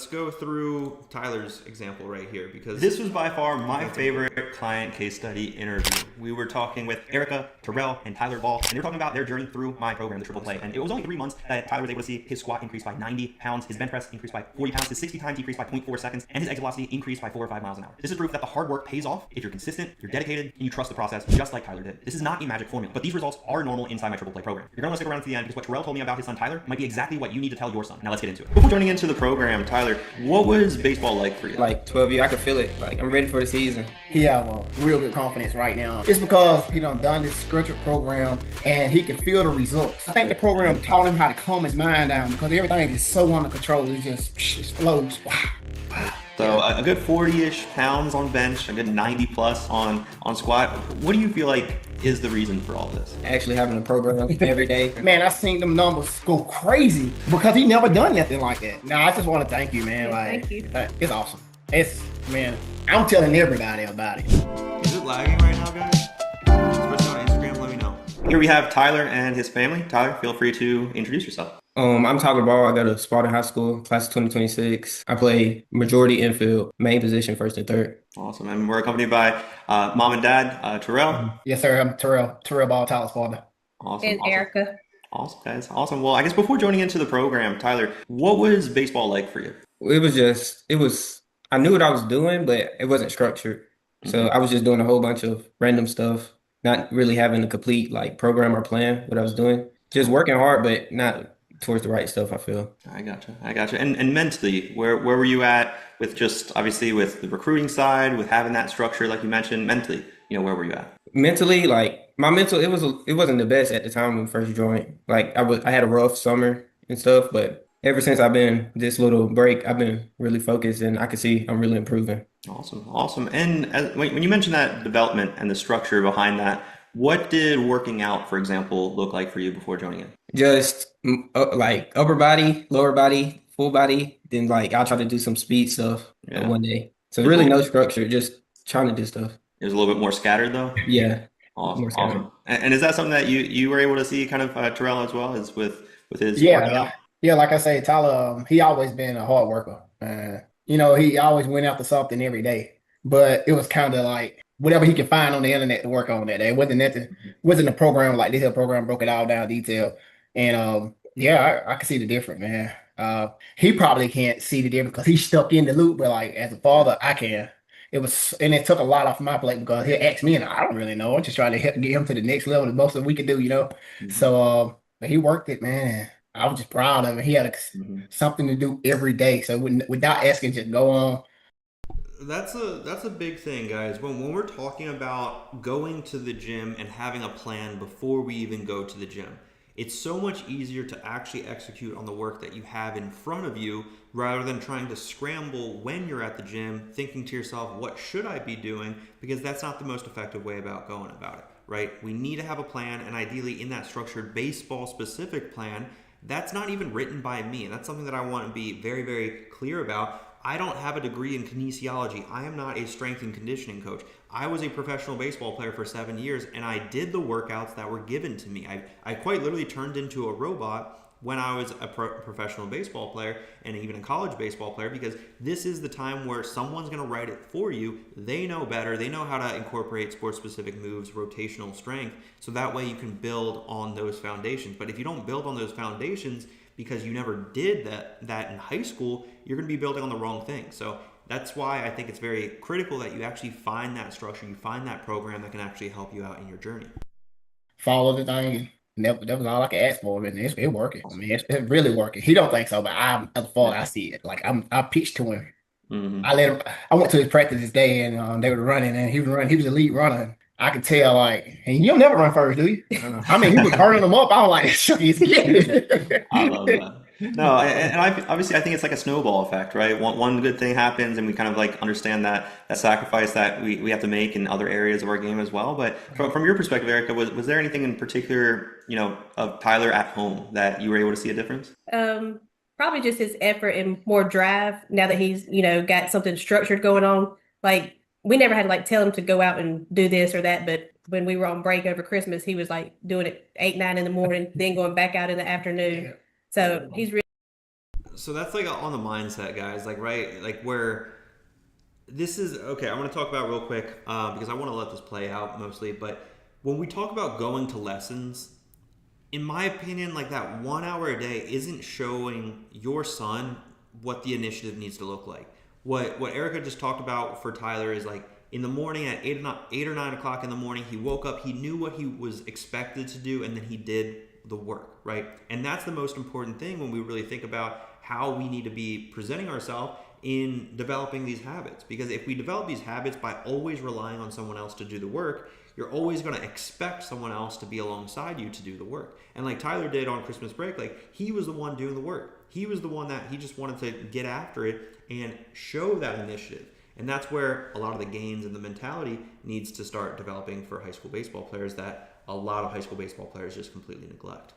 go through Tyler's example right here, because this was by far my favorite client case study interview. We were talking with Erica, Terrell, and Tyler Ball, and they were talking about their journey through my program, the Triple Play. And it was only 3 months that Tyler was able to see his squat increase by 90 pounds, his bench press increased by 40 pounds, his 60 times decreased by 0.4 seconds, and his exit velocity increased by 4 or 5 miles an hour. This is proof that the hard work pays off if you're consistent, you're dedicated, and you trust the process, just like Tyler did. This is not a magic formula, but these results are normal inside my Triple Play program. You're gonna want to stick around to the end because what Terrell told me about his son Tyler might be exactly what you need to tell your son. Now let's get into it. Before joining into the program, Tyler, what was baseball like for you? Like 12 years, I can feel it. Like I'm ready for the season. He have a real good confidence right now. It's because he done this structured program and he can feel the results. I think the program taught him how to calm his mind down because everything is so under control. It just flows. Wow. So a good 40-ish pounds on bench, a good 90 plus on squat. What do you feel like is the reason for all this? Actually having a program every day. Man, I seen them numbers go crazy because he never done nothing like that. Now I just want to thank you, man. Thank you. It's awesome. Man, I'm telling everybody about it. Is it lagging right now, guys? Express it on Instagram, let me know. Here we have Tyler and his family. Tyler, feel free to introduce yourself. I'm Tyler Ball. I go to Sparta High School, class of 2026. I play majority infield, main position, first and third. Awesome. And we're accompanied by mom and dad, Terrell. Yes, sir. I'm Terrell Ball, Tyler's father. Awesome. And Erica. Awesome, guys. Awesome. Well, I guess before joining into the program, Tyler, what was baseball like for you? I knew what I was doing, but it wasn't structured. So I was just doing a whole bunch of random stuff, not really having a complete like program or plan what I was doing. Just working hard, but not towards the right stuff, I feel. I gotcha. And mentally, where were you at with just obviously with the recruiting side, with having that structure, like you mentioned, mentally? where were you at? Mentally, like my mental, it wasn't the best at the time when we first joined. Like I had a rough summer and stuff, but ever since I've been this little break, I've been really focused, and I can see I'm really improving. Awesome, awesome. And when you mentioned that development and the structure behind that, what did working out, for example, look like for you before joining it? Just like upper body, lower body, full body. Then like I'll try to do some speed stuff Yeah. one day. So It was a really little, no structure, just trying to do stuff. it was a little bit more scattered though. Yeah, Awesome, more scattered. awesome. And is that something that you were able to see kind of Terrell as well as with his Yeah, working out? yeah, like I say, Tyler, he always been a hard worker. He always went after something every day. But it was kind of like whatever he could find on the internet to work on that day. It wasn't nothing, wasn't a program like this. Here program broke it all down detail. And yeah, I can see the difference, man. He probably can't see the difference because he's stuck in the loop, but like as a father, I can. And it took a lot off my plate because he'll ask me, and I don't really know. I'm just trying to help get him to the next level, the most that we could do. Mhm, So, but he worked it, man. I was just proud of him. He had mhm. something to do every day. So without asking, just go on. That's a big thing, guys. When we're talking about going to the gym and having a plan before we even go to the gym, it's so much easier to actually execute on the work that you have in front of you rather than trying to scramble when you're at the gym, thinking to yourself, what should I be doing? Because that's not the most effective way about going about it, right? We need to have a plan, and ideally in that structured baseball specific plan, that's not even written by me. And that's something that I want to be very, very clear about. I don't have a degree in kinesiology. I am not a strength and conditioning coach. I was a professional baseball player for 7 years, and I did the workouts that were given to me. I quite literally turned into a robot when I was a professional baseball player and even a college baseball player, because this is the time where someone's going to write it for you. They know better. They know how to incorporate sport specific moves, rotational strength, so that way you can build on those foundations. But if you don't build on those foundations because you never did that in high school, you're going to be building on the wrong thing. So that's why I think it's very critical that you actually find that structure, you find that program that can actually help you out in your journey. Follow the thing. That was all I could ask for, and it's working. I Awesome. mean, it's really working. He don't think so, but as a father, Yeah. I see it. Like I pitched to him. Hmm. I let him. I went to his practice this day, and they were running, and he was running. He was the lead runner. I could tell, like, and you'll never run first, do you? I mean, he was burning them up. I was like, shook his head. I love that. No, and obviously I think it's like a snowball effect, right? One good thing happens, and we kind of like understand that sacrifice that we have to make in other areas of our game as well. But from your perspective, Erica, was there anything in particular, of Tyler at home that you were able to see a difference? Probably just his effort and more drive now that he's, got something structured going on. Like we never had to like tell him to go out and do this or that, but when we were on break over Christmas, he was like doing it 8, 9 in the morning, then going back out in the afternoon. So he's really So that's like on the mindset, guys. Like, right, like where this is okay. I'm going to talk about real quick because I want to let this play out mostly. But when we talk about going to lessons, in my opinion, like that 1 hour a day isn't showing your son what the initiative needs to look like. What Erica just talked about for Tyler is like in the morning at 8 or 9 o'clock in the morning, he woke up, he knew what he was expected to do, and then he did the work, right? And that's the most important thing when we really think about how we need to be presenting ourselves in developing these habits. Because if we develop these habits by always relying on someone else to do the work, you're always going to expect someone else to be alongside you to do the work. And like Tyler did on Christmas break, like he was the one doing the work. He was the one that he just wanted to get after it and show that initiative. And that's where a lot of the gains and the mentality needs to start developing for high school baseball players that a lot of high school baseball players just completely neglect.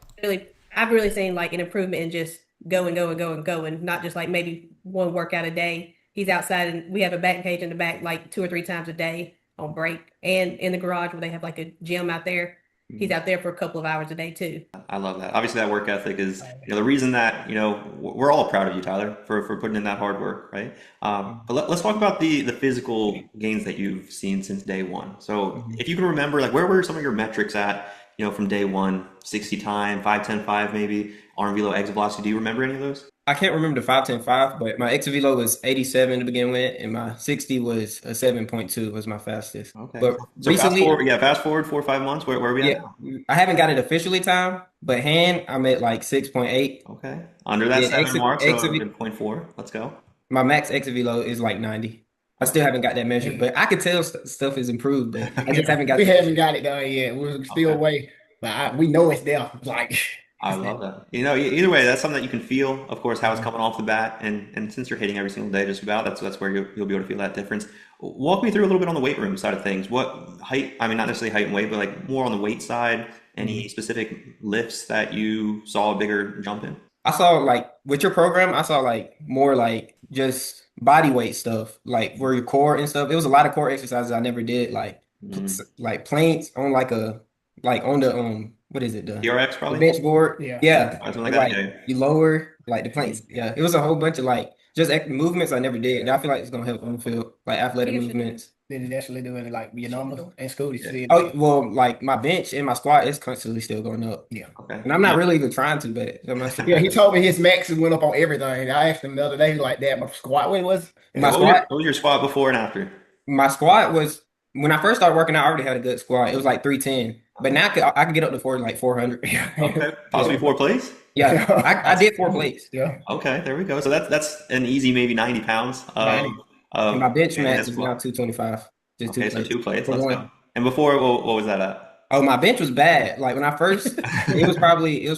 I've really seen like an improvement in just going, going, going, going, not just like maybe one workout a day. He's outside and we have a batting cage in the back like 2 or 3 times a day on break, and in the garage where they have like a gym out there. He's out there for a couple of hours a day too. I love that. Obviously, that work ethic is the reason that we're all proud of you, Tyler, for putting in that hard work, right? But let's talk about the physical gains that you've seen since day one. So if you can remember, like where were some of your metrics at, from day one? 60 time, 5, 10, 5 maybe, arm velo, exit velocity. Do you remember any of those? I can't remember the 5.10.5, but my exit velo was 87 to begin with, and my 60 was a 7.2 was my fastest. Okay. But So recently, fast forward 4 or 5 months. Where are we at yeah, I haven't got it officially time, but hand I'm at like 6.8. now? Okay. Under that Yeah, 7 mark, so exit, a good point 4. Let's go. my max exit velo is like 90. I still haven't got that measured, but I could tell stuff is improved, but I just Yeah. haven't got We that. haven't got it done yet. We're still Okay. waiting, but we know it's there. Like, I love that. Either way, that's something that you can feel, of course, how it's coming off the bat, and since you're hitting every single day, just about that's where you'll be able to feel that difference. Walk me through a little bit on the weight room side of things. What height? I mean, not necessarily height and weight, but like more on the weight side. Any specific lifts that you saw a bigger jump in? I saw like with your program, I saw like more like just body weight stuff, like for your core and stuff. It was a lot of core exercises I never did, Mm. like planks on like on the what is it, TRX the probably. bench board? yeah. Yeah, Something like like that. Yeah. you lower like the planks. Yeah, it was a whole bunch of like just movements I never did. And I feel like it's gonna help on the field, like athletic You should- movements. Did it actually do it like your number in school? You see it? Oh well, like my bench and my squat is constantly still going up, Yeah. Okay. and I'm not really even trying to, but I'm not sure. Yeah, he told me his maxes went up on everything. I asked him the other day, he was like that. My squat, what it was? My What squat, was your squat before and after? my squat was when I first started working out. I already had a good squat. It was like 310, but now I could get up to like 400. Okay. Possibly 4 plays. Yeah, I did 4 plates, Yeah. Okay, there we go. So that's an easy maybe 90 pounds of 90. and my bench yeah, max is now 225. Just okay, so 2 plates. for Let's one. go. And before, what was that at? Oh, my bench was bad. Like when I first, it was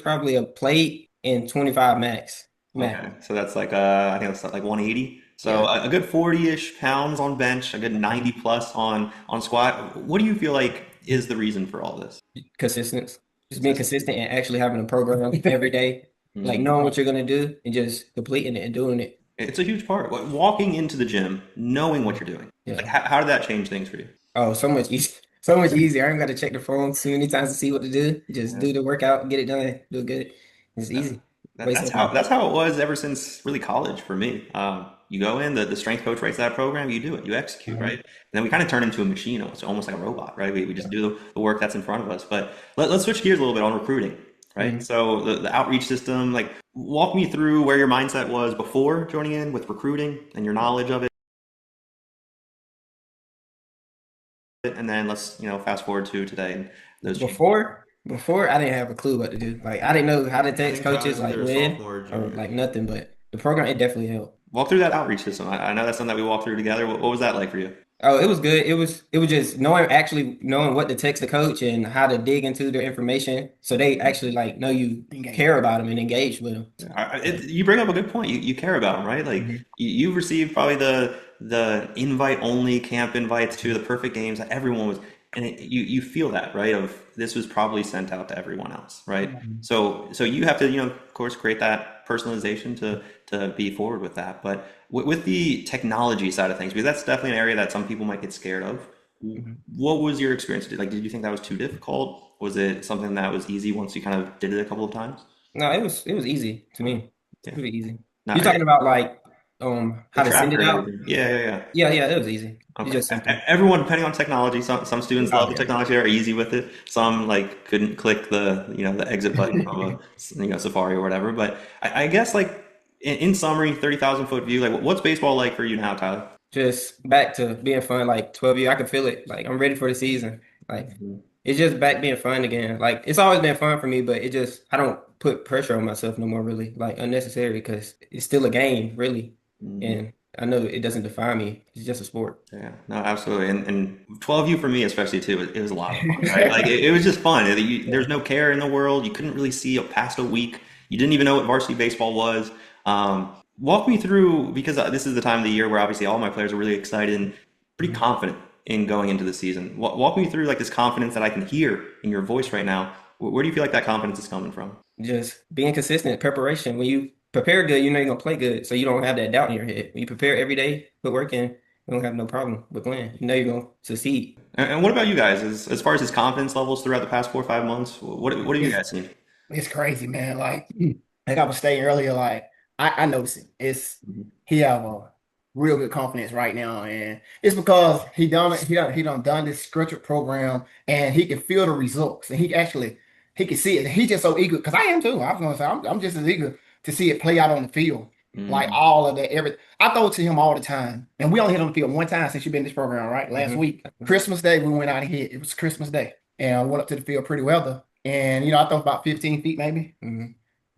probably a plate and 25 max. Okay, so that's like I think that's like 180. So a good 40-ish pounds on bench, a good 90 plus on squat. What do you feel like is the reason for all this? Consistent. Just being consistent and actually having a program every day, like knowing what you're gonna do and just completing it and doing it. It's a huge part. Walking into the gym, knowing what you're doing. Yeah. Like how did that change things for you? Oh, so much easy. So much easier. I ain't got to check the phone too many times to see what to do. Just do the workout, get it done, do it good. It's easy. Waste That's no time. that's how it was ever since really college for me. You go in, the strength coach writes that program, you do it, you execute, right? And then we kind of turn into a machine, almost like a robot, right? We just do the work that's in front of us. But let's switch gears a little bit on recruiting, right? So the outreach system, like walk me through where your mindset was before joining in with recruiting and your knowledge of it. And then let's, fast forward to today and those changes. Before I didn't have a clue what to do. Like I didn't know how to text coaches, like You're a when sophomore, or junior. like nothing. But the program, it definitely helped. Walk through that outreach system. I know that's something that we walked through together. What was that like for you? Oh, it was good. It was just knowing what to text the coach and how to dig into their information, so they actually like know you care about them and engage with them. You bring up a good point. You care about them, right? Like you've received probably the invite only camp invites to the perfect games that everyone was, and you feel that, right? Of this was probably sent out to everyone else, right? So you have to, of course, create that personalization to be forward with that. But with the technology side of things, because that's definitely an area that some people might get scared of. What was your experience? Like, did you think that was too difficult? Was it something that was easy once you kind of did it a couple of times? No, it was easy to me. Yeah. Pretty easy. No, You're talking about like the how to send it tracker, out? yeah. Yeah, it was easy. It's Okay. just simple. Everyone, depending on technology, some students love the technology, are easy with it. Some like couldn't click the exit button from a Safari or whatever. But I guess like in summary, 30,000 foot view, like what's baseball like for you now, Tyler? Just back to being fun, like 12 years. I can feel it. Like I'm ready for the season. Like it's just back being fun again. Like it's always been fun for me, but I don't put pressure on myself no more, really, like unnecessary, because it's still a game, really. And I know it doesn't define me. It's just a sport. Yeah, no, absolutely. And 12U for me, especially too, it was a lot of fun, right? Like it was just fun. There's no care in the world. You couldn't really see past a week. You didn't even know what varsity baseball was. Walk me through, because this is the time of the year where obviously all my players are really excited and pretty confident in going into the season. Walk me through like this confidence that I can hear in your voice right now. Where do you feel like that confidence is coming from? Just being consistent, preparation. When you prepare good, you know you're gonna play good, so you don't have that doubt in your head. When you prepare every day, put work in, you don't have no problem with playing. You know you're gonna succeed. And what about you guys? As far as his confidence levels throughout the past 4 or 5 months, what have you guys seen? It's crazy, man. Like I was saying earlier, like I noticed it. He have a real good confidence right now, and it's because he done this structured program, and he can feel the results, and he can see it. He's just so eager, because I am too. I was gonna say I'm just as eager to see it play out on the field, like all of that. I throw it to him all the time, and we only hit on the field one time since you've been in this program, right? Last week, Christmas Day, we went out and hit. It was Christmas Day, and I went up to the field pretty weather, and I throw about 15 feet maybe.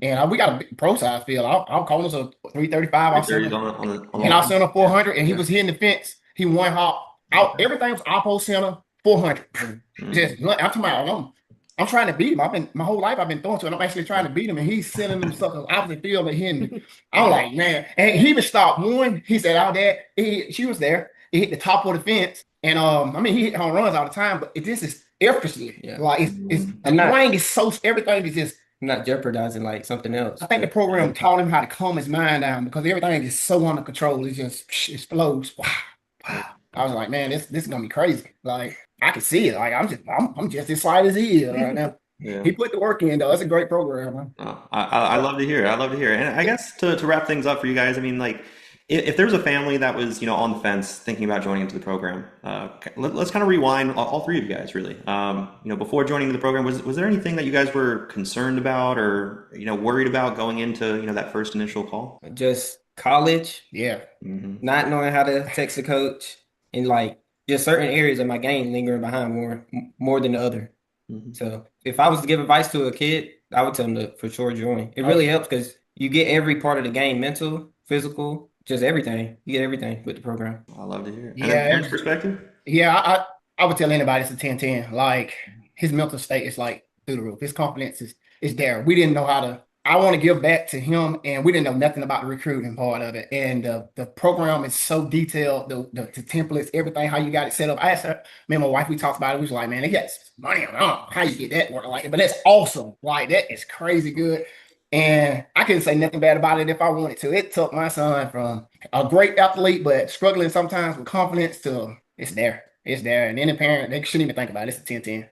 And we got a big pro size field. I'm calling us a 335. I'll send him 400, and he was hitting the fence. He won out. Everything was oppo center 400. Just I'm talking about. I'm trying to beat him. I've been my whole life. I've been throwing to him. I'm actually trying to beat him, and he's sending them suckers out the field and hitting me. I'm like, man. And he even stopped one. He said, "Out there." She was there. He hit the top of the fence, and I mean, he hit home runs all the time. But this is effortlessly. Yeah. Like it's I'm not- swing is so everything is just. not jeopardizing like something else. I think the program taught him how to calm his mind down because everything is so under control. It just it flows. Wow, wow. I was like, man, this is gonna be crazy. Like I can see it. Like I'm just as excited as he is right now. Yeah. He put the work in though. It's a great program, man. I love to hear it. I love to hear it. And I guess to wrap things up for you guys, I mean, like, if there's a family that was, on the fence thinking about joining into the program, let's kind of rewind all three of you guys, really. Before joining the program, was there anything that you guys were concerned about or, worried about going into, that first initial call? Just college, Yeah. not knowing how to text the coach, and like just certain areas of my game lingering behind more than the other. So if I was to give advice to a kid, I would tell them to for sure join. It really helps because you get every part of the game, mental, physical, just everything. You get everything with the program. I love to hear it. Yeah, And then French perspective? Yeah, I would tell anybody it's a 10-10. Like his mental state is like through the roof. His confidence is there. We didn't know how to. I want to give back to him, and we didn't know nothing about the recruiting part of it. And the program is so detailed. The templates, everything, how you got it set up. I asked her, me and my wife, we talked about it. We was like, man, they got money. I don't know how you get that working like that, but that's awesome. Like that is crazy good. And I couldn't say nothing bad about it if I wanted to. It took my son from a great athlete, but struggling sometimes with confidence to it's there. It's there. And any parent, they shouldn't even think about it. It's a 10-10.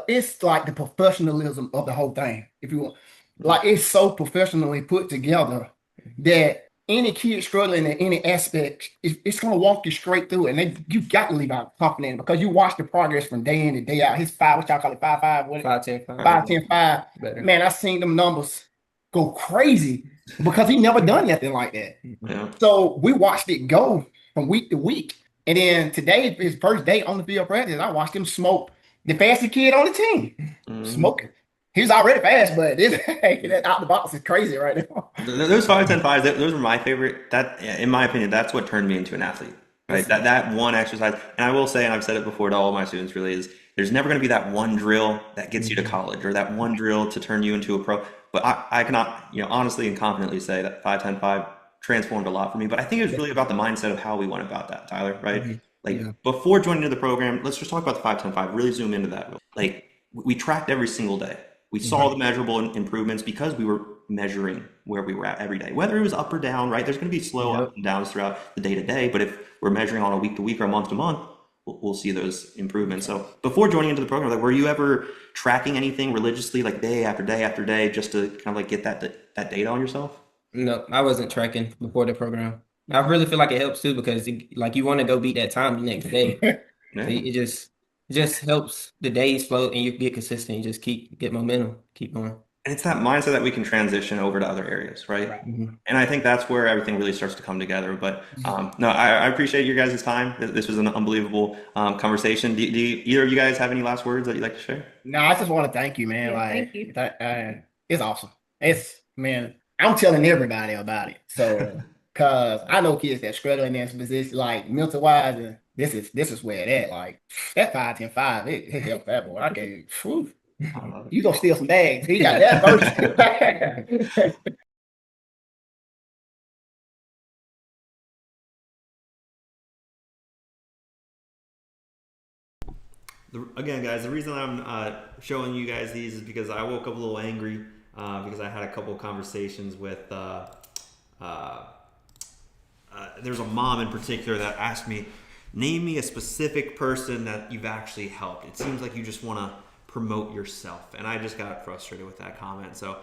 It's like the professionalism of the whole thing. If you want, like it's so professionally put together that any kid struggling in any aspect, it's gonna walk you straight through it. And you got to leave out confident because you watch the progress from day in and day out. His what y'all call it, 5-5, what 5-10, 5-10-5. Better. Man, I seen them numbers go crazy because he never done nothing like that. Yeah. So we watched it go from week to week. And then today, his first day on the field practice, I watched him smoke the fastest kid on the team. Smoking. He was already fast, but that out the box is crazy right now. Those 5-10-5s, those were my favorite. That, in my opinion, that's what turned me into an athlete. Right? That one exercise, and I will say, and I've said it before to all of my students, really, is there's never going to be that one drill that gets you to college or that one drill to turn you into a pro. But I cannot, honestly and confidently say that 5-10-5 transformed a lot for me. But I think it was really about the mindset of how we went about that, Tyler. Right? Before joining the program, let's just talk about the 5-10-5. Really zoom into that. Like we tracked every single day. We saw the measurable improvements because we were measuring where we were at every day, whether it was up or down, right? There's going to be slow ups and downs throughout the day to day, but if we're measuring on a week to week or a month to month, we'll see those improvements. So before joining into the program, like, were you ever tracking anything religiously, like day after day after day, just to kind of like get that data on yourself? No, I wasn't tracking before the program. I really feel like it helps too because like you want to go beat that time the next day. Yeah. So it just helps the days flow and you get consistent. You just get momentum, keep going. And it's that mindset that we can transition over to other areas, right? And I think that's where everything really starts to come together. But no, I appreciate your guys' time. This was an unbelievable conversation. Do either of you guys have any last words that you'd like to share? No, I just want to thank you, man. Yeah, like, thank you. It's awesome. Man, I'm telling everybody about it. So, cause I know kids that struggle in this position, like mental wise, and this is where it at. Like that 5-10-5, it helped that boy. I can't. Whew. You gonna steal some bags? He got that first. Again, guys, the reason I'm showing you guys these is because I woke up a little angry because I had a couple of conversations with there's a mom in particular that asked me, name me a specific person that you've actually helped. It seems like you just want to promote yourself, and I just got frustrated with that comment. So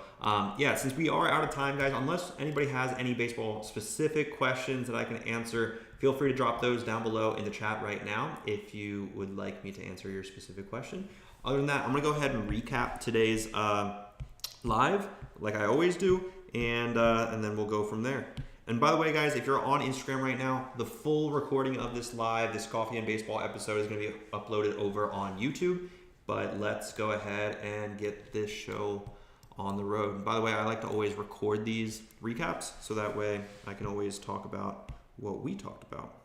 since we are out of time, guys, unless anybody has any baseball specific questions that I can answer, feel free to drop those down below in the chat right now if you would like me to answer your specific question. Other than that, I'm gonna go ahead and recap today's live like I always do, and then we'll go from there. And by the way, guys, if you're on Instagram right now, the full recording of this live, this Coffee and Baseball episode is going to be uploaded over on YouTube. But let's go ahead and get this show on the road. And by the way, I like to always record these recaps so that way I can always talk about what we talked about.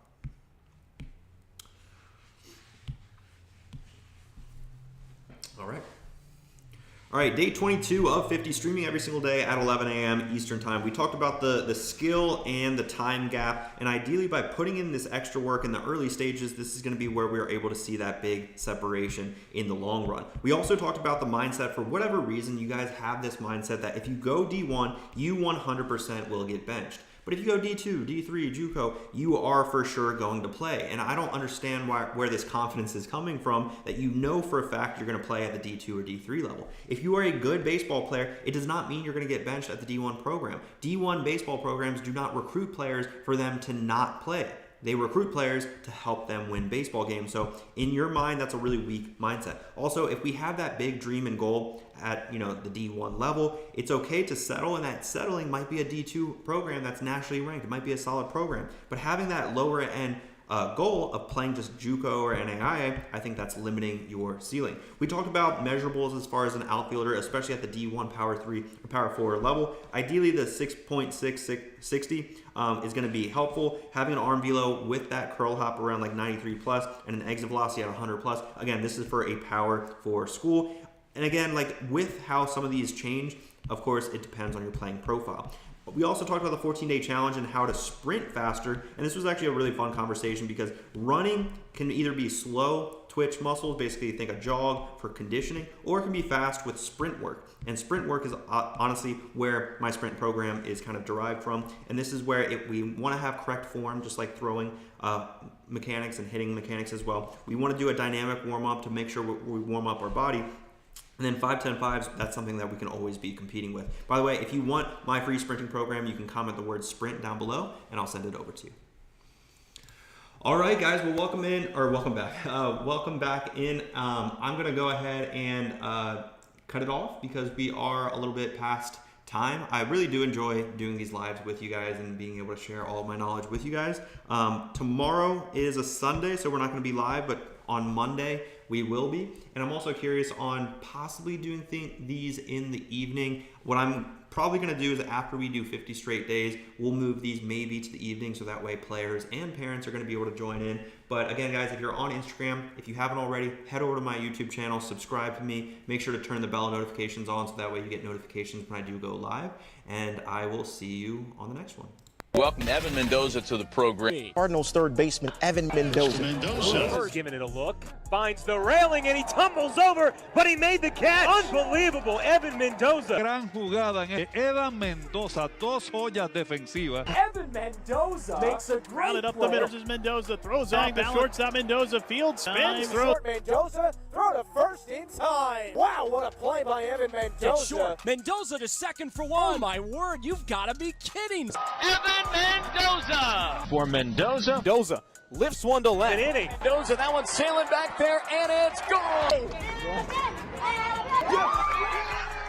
All right. All right, day 22 of 50, streaming every single day at 11 a.m. Eastern Time. We talked about the skill and the time gap, and ideally by putting in this extra work in the early stages, this is going to be where we're able to see that big separation in the long run. We also talked about the mindset. For whatever reason, you guys have this mindset that if you go D1, you 100% will get benched. But if you go D2, D3, JUCO, you are for sure going to play. And I don't understand where this confidence is coming from that you know for a fact you're going to play at the D2 or D3 level. If you are a good baseball player, it does not mean you're going to get benched at the D1 program. D1 baseball programs do not recruit players for them to not play. They recruit players to help them win baseball games. So in your mind, that's a really weak mindset. Also, if we have that big dream and goal at the D1 level, it's okay to settle, and that settling might be a D2 program that's nationally ranked. It might be a solid program. But having that lower end goal of playing just JUCO or NAIA, I think that's limiting your ceiling. We talked about measurables as far as an outfielder, especially at the D1 Power 3 or Power 4 level. Ideally, the 6.660 is going to be helpful. Having an arm velo with that curl hop around like 93 plus and an exit velocity at 100 plus. Again, this is for a Power 4 school. And again, like with how some of these change, of course, it depends on your playing profile. We also talked about the 14-day challenge and how to sprint faster, and this was actually a really fun conversation because running can either be slow twitch muscles, basically think a jog for conditioning, or it can be fast with sprint work. And sprint work is honestly where my sprint program is kind of derived from, and this is where we want to have correct form, just like throwing mechanics and hitting mechanics as well. We want to do a dynamic warm-up to make sure we warm up our body. And then 5-10-5s, that's something that we can always be competing with. By the way, if you want my free sprinting program, you can comment the word sprint down below, and I'll send it over to you. All right, guys, well, welcome back. Welcome back in. I'm going to go ahead and cut it off because we are a little bit past time. I really do enjoy doing these lives with you guys and being able to share all of my knowledge with you guys. Tomorrow is a Sunday, so we're not going to be live, but on Monday we will be. And I'm also curious on possibly doing these in the evening. What I'm probably going to do is after we do 50 straight days, we'll move these maybe to the evening so that way players and parents are going to be able to join in. But again, guys, if you're on Instagram, if you haven't already, head over to my YouTube channel, subscribe to me, make sure to turn the bell notifications on so that way you get notifications when I do go live. And I will see you on the next one. Welcome Evan Mendoza to the program. Cardinals third baseman Evan Mendoza. First giving it a look, finds the railing and he tumbles over, but he made the catch. Unbelievable, Evan Mendoza. Gran jugada en Evan Mendoza, dos joyas defensivas. Evan Mendoza makes a great Rounded up the middle is Mendoza, throws out the shortstop. Mendoza field spins, throws. Mendoza throw to first in time. Wow, what a play by Evan Mendoza. Short. Mendoza to second for one. Oh my word, you've got to be kidding. Evan Mendoza! For Mendoza lifts one to left. An inning. Mendoza, that one's sailing back there, and it's gone.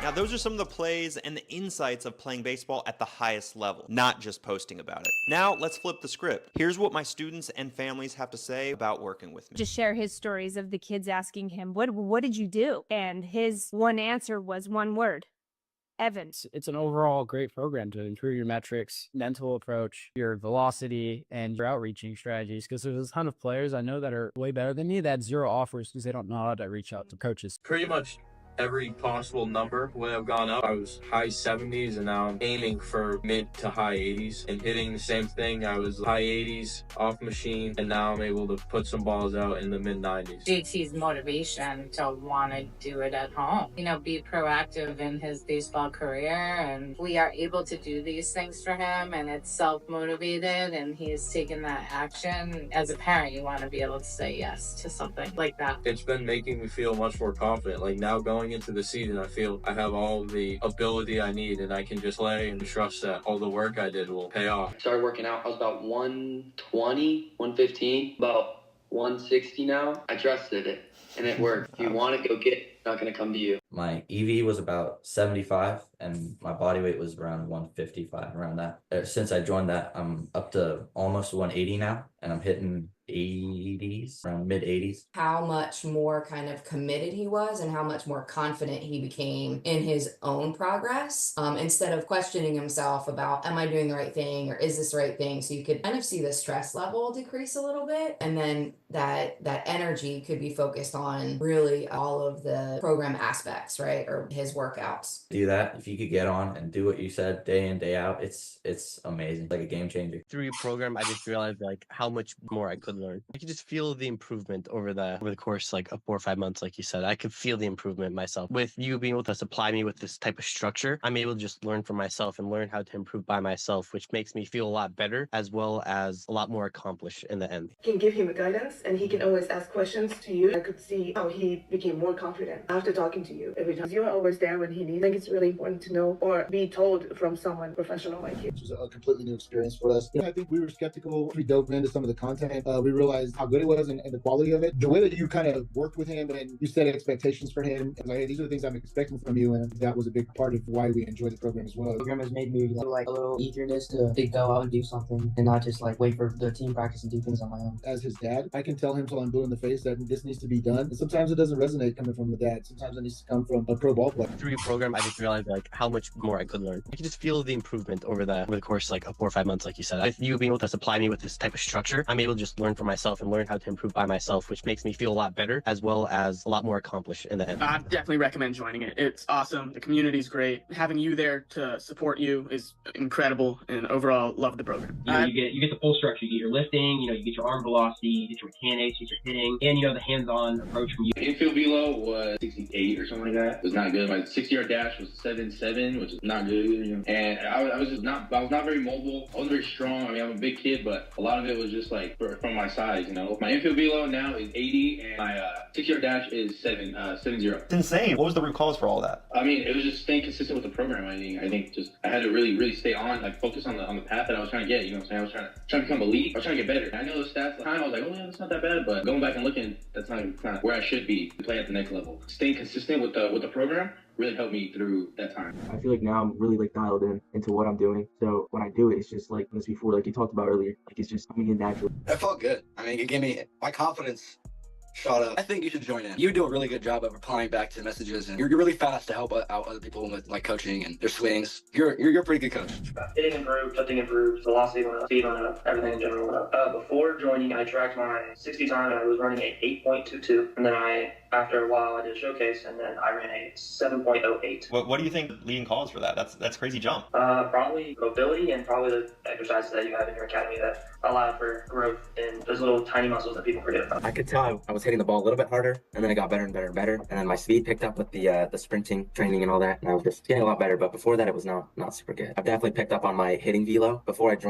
Now, those are some of the plays and the insights of playing baseball at the highest level, not just posting about it. Now, let's flip the script. Here's what my students and families have to say about working with me. Just share his stories of the kids asking him, what did you do? And his one answer was one word. Evan. It's an overall great program to improve your metrics, mental approach, your velocity, and your outreaching strategies. Because there's a ton of players I know that are way better than me that had zero offers because they don't know how to reach out to coaches. Pretty much every possible number when I've gone up. I was high 70s and now I'm aiming for mid to high 80s and hitting the same thing. I was high 80s off machine and now I'm able to put some balls out in the mid 90s. JT's motivation to want to do it at home, be proactive in his baseball career, and we are able to do these things for him, and it's self-motivated and he's taken that action. As a parent, you want to be able to say yes to something like that. It's been making me feel much more confident. Like now going into the season, I feel I have all the ability I need and I can just play and trust that all the work I did will pay off. Started working out, I was about 120, 115, about 160 now. I trusted it and it worked. If you want it, go get it. It's not going to come to you. My EV was about 75 and my body weight was around 155, around that. Since I joined that, I'm up to almost 180 now and I'm hitting 80s, around mid 80s. How much more kind of committed he was and how much more confident he became in his own progress, instead of questioning himself about, am I doing the right thing or is this the right thing? So you could kind of see the stress level decrease a little bit. And then that energy could be focused on really all of the program aspects, right? Or his workouts. Do that. If you could get on and do what you said day in, day out, it's amazing. Like a game changer. Through your program, I just realized like how much more I could learn. I could just feel the improvement over the course like of 4 or 5 months, like you said. I could feel the improvement myself. With you being able to supply me with this type of structure, I'm able to just learn for myself and learn how to improve by myself, which makes me feel a lot better as well as a lot more accomplished in the end. Can give him guidance and he can always ask questions to you. I could see how he became more confident after talking to you every time. You are always there when he needs. I think it's really important to know or be told from someone professional like you. It was a completely new experience for us. I think we were skeptical. We dove into some of the content. We realized how good it was and the quality of it. The way that you kind of worked with him and you set expectations for him. And like, hey, these are the things I'm expecting from you. And that was a big part of why we enjoyed the program as well. The program has made me like a little eagerness to go out and do something and not just like wait for the team practice and do things on my own. As his dad, I can tell him till I'm blue in the face that this needs to be done. And sometimes it doesn't resonate coming from the dad. Sometimes it needs to come from a pro ball player. Through your program, I just realized like how much more I could learn. I could just feel the improvement over the course like of 4 or 5 months, like you said. With you being able to supply me with this type of structure, I'm able to just learn for myself and learn how to improve by myself, which makes me feel a lot better as well as a lot more accomplished in the end. I definitely recommend joining it. It's awesome. The community's great. Having you there to support you is incredible, and overall love the program. You get the full structure. You get your lifting, you get your arm velocity, you get your mechanics, you get your hitting, and the hands-on approach from you. Infield velo was 68 or something like that. It was not good. My 60-yard dash was 7.7, which is not good. And I was not very mobile. I wasn't very strong. I mean, I'm a big kid, but a lot of it was just like from my size. My infield velo now is 80, and my 60-yard dash is 7.0. It's insane. What was the root cause for all that? I mean, it was just staying consistent with the program. I think just I had to really stay on, like focus on the path that I was trying to get. You know what I'm saying? I was trying to become elite. I was trying to get better. And I know the stats at the time. I was like, oh yeah, that's not that bad. But going back and looking, that's not kind of where I should be to play at the next level. Staying consistent with the program really helped me through that time. I feel like now I'm really like dialed into what I'm doing. So when I do it, it's just like this before, like you talked about earlier, like it's just coming in naturally. It felt good. I mean, it gave me my confidence shot up. I think you should join in. You do a really good job of replying back to messages, and you're really fast to help out other people with like coaching and their swings. You're a pretty good coach. Hitting improved, lifting improved, velocity went up, speed went up, everything in general went up. Before joining, I tracked my 60 time and I was running a 8.22, and then after a while I did a showcase and then I ran a 7.08. What do you think leading cause for that? That's crazy jump. Probably mobility and probably the exercises that you have in your academy that allow for growth in those little tiny muscles that people forget about. I could tell I was hitting the ball a little bit harder, and then it got better and better and better, and then my speed picked up with the sprinting training and all that, and I was just getting a lot better. But before that, it was not super good. I've definitely picked up on my hitting velo before I joined